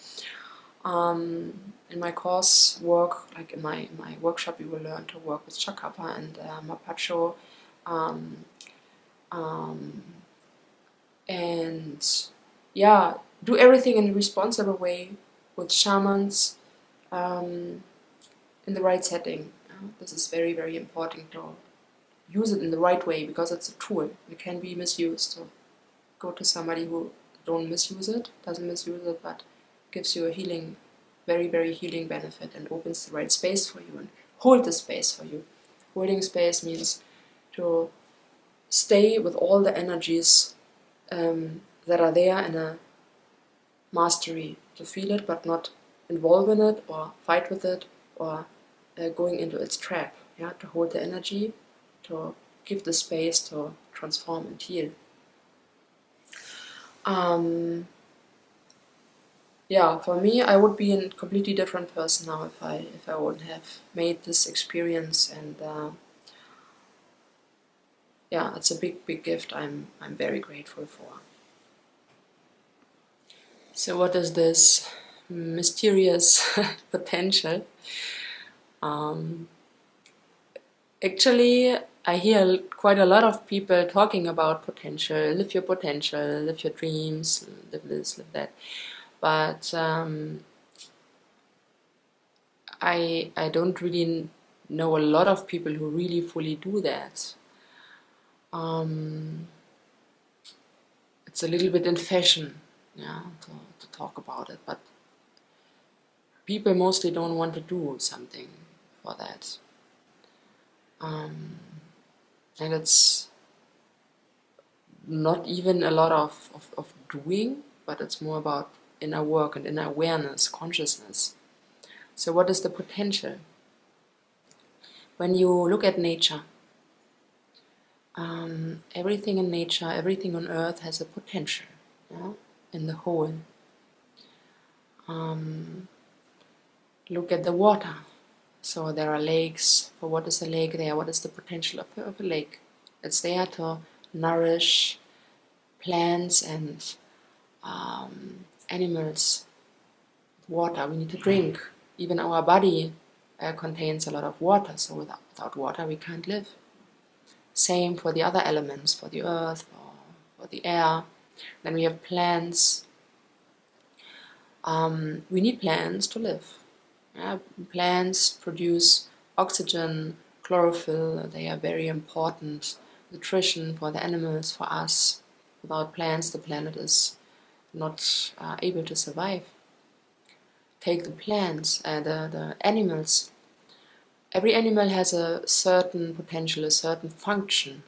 In my course work, like in my workshop, you will learn to work with chacapa and mapacho, and yeah, do everything in a responsible way with shamans, in the right setting. This is very, very important to use it in the right way, because it's a tool. It can be misused. So go to somebody who doesn't misuse it, but gives you a healing, very, very healing benefit, and opens the right space for you and hold the space for you. Holding space means to stay with all the energies that are there in a mastery, to feel it but not involve in it or fight with it or going into its trap. Yeah, to hold the energy, to give the space, to transform and heal. Yeah, for me, I would be a completely different person now if I wouldn't have made this experience, and yeah, it's a big gift. I'm very grateful for. So, what is this mysterious potential? Actually, I hear quite a lot of people talking about potential. Live your potential, live your dreams, live this, live that. But I don't really know a lot of people who really fully do that. It's a little bit in fashion, yeah, to talk about it, but people mostly don't want to do something for that. And it's not even a lot of doing, but it's more about inner work and inner awareness, consciousness. So what is the potential? When you look at nature, everything in nature, everything on earth has a potential, yeah, in the whole. Look at the water. So there are lakes. For what is a lake there? What is the potential of a lake? It's there to nourish plants and animals. Water, we need to drink. Even our body contains a lot of water, so without water we can't live. Same for the other elements, for the earth, for the air. Then we have plants. We need plants to live. Plants produce oxygen, chlorophyll. They are very important nutrition for the animals, for us. Without plants, the planet is not able to survive. Take the plants, the animals. Every animal has a certain potential, a certain function.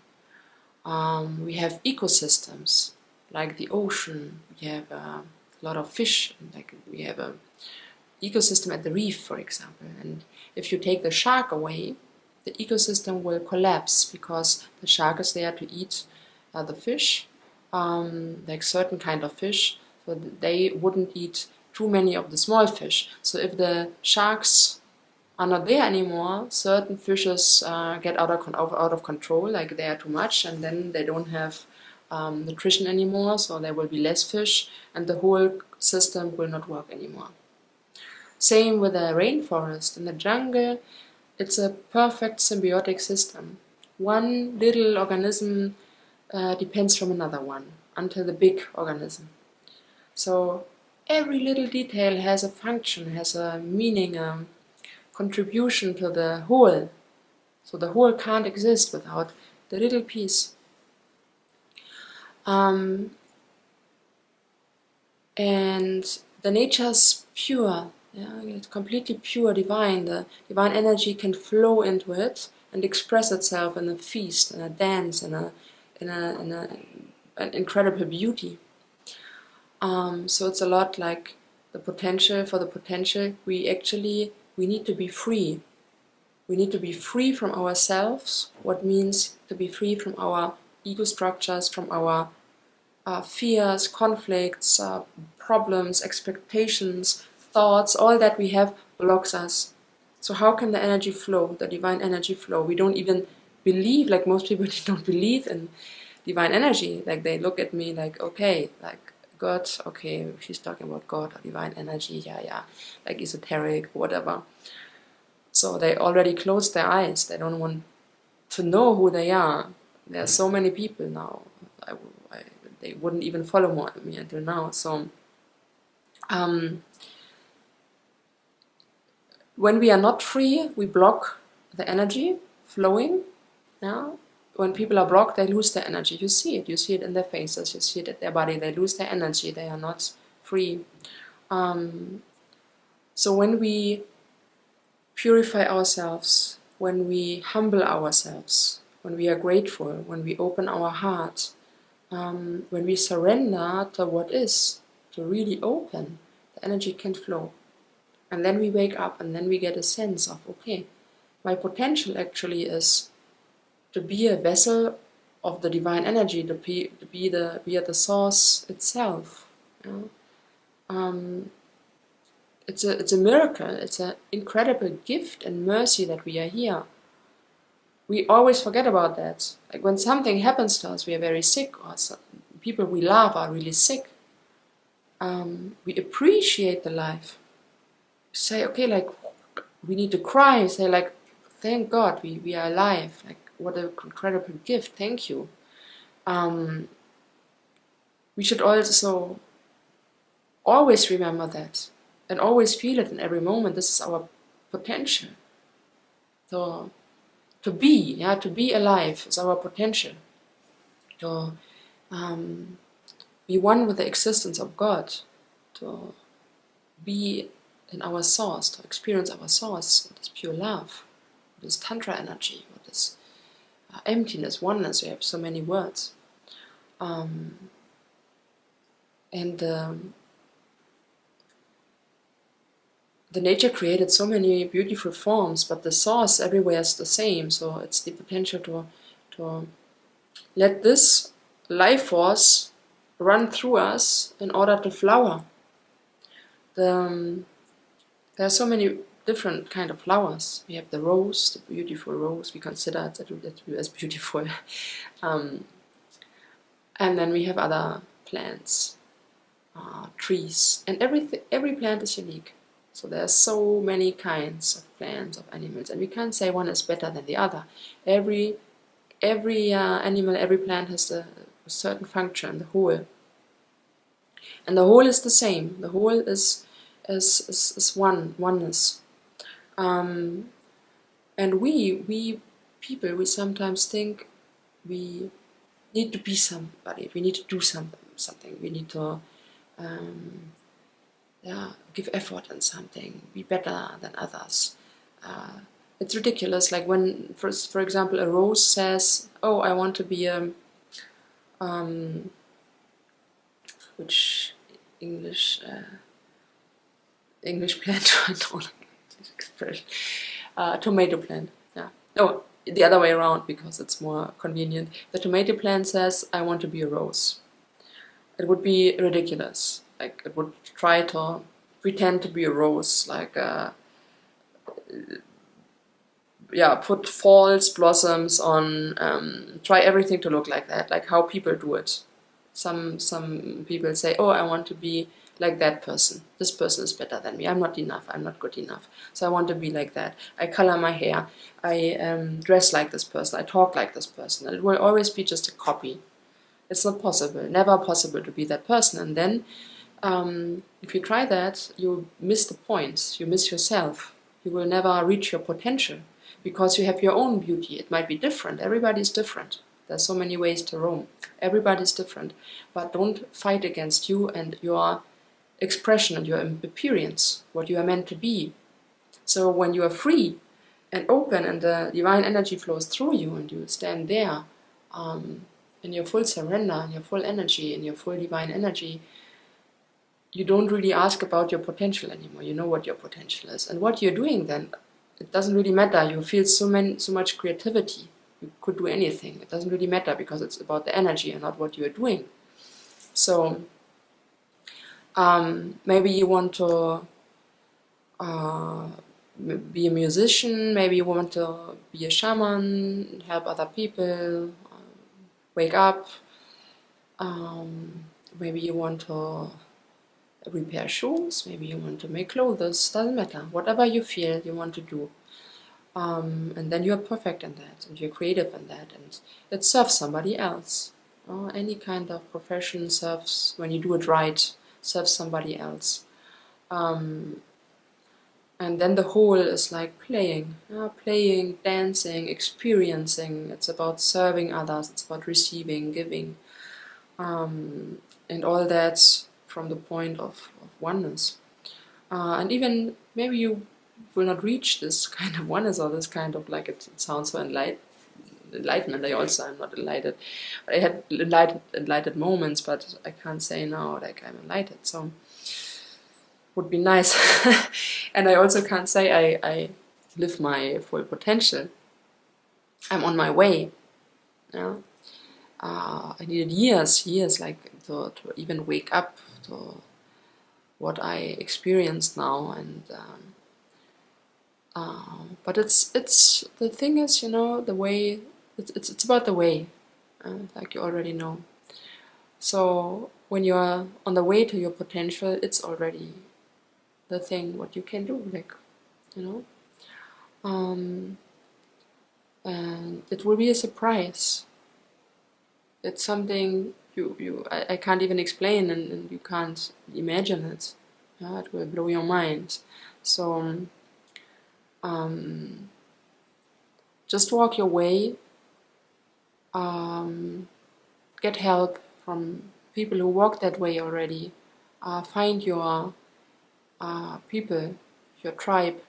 We have ecosystems, like the ocean. We have a lot of fish. Like we have a ecosystem at the reef, for example. And if you take the shark away, the ecosystem will collapse because the shark is there to eat the fish, like certain kind of fish. So they wouldn't eat too many of the small fish. So if the sharks are not there anymore, certain fishes get out of control, like they are too much, and then they don't have nutrition anymore, so there will be less fish, and the whole system will not work anymore. Same with the rainforest. In the jungle, it's a perfect symbiotic system. One little organism depends from another one until the big organism. So every little detail has a function, has a meaning, a contribution to the whole. So the whole can't exist without the little piece. And the nature's pure. Yeah, it's completely pure, divine. The divine energy can flow into it and express itself in a feast, in a dance, in an incredible beauty. So it's a lot like the potential. For the potential, we need to be free. We need to be free from ourselves. What means to be free from our ego structures, from our fears, conflicts, problems, expectations, thoughts, all that we have blocks us. So how can the energy flow, the divine energy flow? We don't even believe, like most people don't believe in divine energy. Like they look at me like, okay, like God, okay, she's talking about God or divine energy, yeah, like esoteric, whatever. So they already closed their eyes. They don't want to know who they are. There are so many people now. They wouldn't even follow me until now. So when we are not free, we block the energy flowing. Yeah? When people are blocked, they lose their energy. You see it. You see it in their faces. You see it in their body. They lose their energy. They are not free. So when we purify ourselves, when we humble ourselves, when we are grateful, when we open our heart, when we surrender to what is, to really open, the energy can flow. And then we wake up and then we get a sense of, okay, my potential actually is to be a vessel of the divine energy, to be at the source itself. You know? It's a miracle. It's an incredible gift and mercy that we are here. We always forget about that. Like when something happens to us, we are very sick, or people we love are really sick. We appreciate the life. Say, okay, like we need to cry. Say, like, thank God we are alive. Like, what an incredible gift. Thank you. We should also always remember that and always feel it in every moment. This is our potential. So, to be alive is our potential. To be one with the existence of God. To be in our source, to experience our source, what is pure love, what is Tantra energy, what is emptiness, oneness. We have so many words. The nature created so many beautiful forms, but the source everywhere is the same. So it's the potential to let this life force run through us in order to flower. There are so many different kind of flowers. We have the rose, the beautiful rose. We consider it as beautiful. And then we have other plants, trees, and every plant is unique. So there are so many kinds of plants, of animals, and we can't say one is better than the other. Every animal, every plant has a certain function, the whole. And the whole is the same. The whole is oneness. And we people, we sometimes think we need to be somebody. We need to do something. We need to give effort in something, be better than others. It's ridiculous. Like when, for example, a rose says, "Oh, I want to be a which English plant? I don't know this expression. Tomato plant. Yeah. No, the other way around because it's more convenient. The tomato plant says, "I want to be a rose." It would be ridiculous. Like it would try to pretend to be a rose, like put false blossoms on, try everything to look like that, like how people do it. Some people say, "Oh, I want to be like that person. This person is better than me. I'm not enough. I'm not good enough. So I want to be like that. I color my hair. I dress like this person. I talk like this person." And it will always be just a copy. It's not possible, never possible to be that person. And then if you try that, you miss the point. You miss yourself. You will never reach your potential because you have your own beauty. It might be different. Everybody's different. There's so many ways to roam. Everybody's different. But don't fight against you and your expression and your appearance, what you are meant to be. So when you are free and open and the divine energy flows through you and you stand there in your full surrender, in your full energy, in your full divine energy, you don't really ask about your potential anymore. You know what your potential is. And what you're doing then, it doesn't really matter. You feel so much creativity. You could do anything. It doesn't really matter because it's about the energy and not what you're doing. So maybe you want to be a musician, maybe you want to be a shaman, help other people, wake up. Maybe you want to repair shoes, maybe you want to make clothes, doesn't matter. Whatever you feel you want to do. And then you're perfect in that, and you're creative in that, and it serves somebody else. Any kind of profession serves, when you do it right, serves somebody else. And then the whole is like playing, dancing, experiencing. It's about serving others, it's about receiving, giving, and all that from the point of oneness. And even maybe you will not reach this kind of oneness or this kind of, like, it sounds so enlightenment. I also am not enlightened. I had enlightened moments, but I can't say now like I'm enlightened. So would be nice. And I also can't say I live my full potential. I'm on my way. Yeah. I needed years, like to even wake up to what I experienced now, and but it's the thing is, the way. It's about the way, like you already know. So when you're on the way to your potential, it's already the thing what you can do, like, and it will be a surprise. It's something I can't even explain, and you can't imagine it. It will blow your mind. So just walk your way. Get help from people who walk that way already. Find your people, your tribe,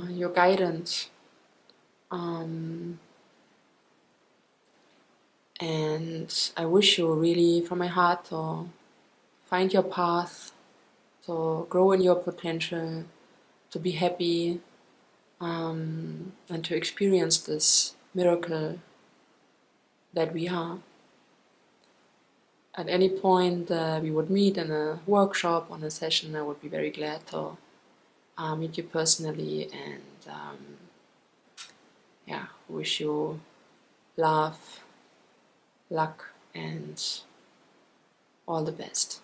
your guidance. And I wish you really, from my heart, to find your path, to grow in your potential, to be happy, and to experience this miracle that we are. At any point we would meet in a workshop, on a session, I would be very glad to meet you personally, and wish you love, luck, and all the best.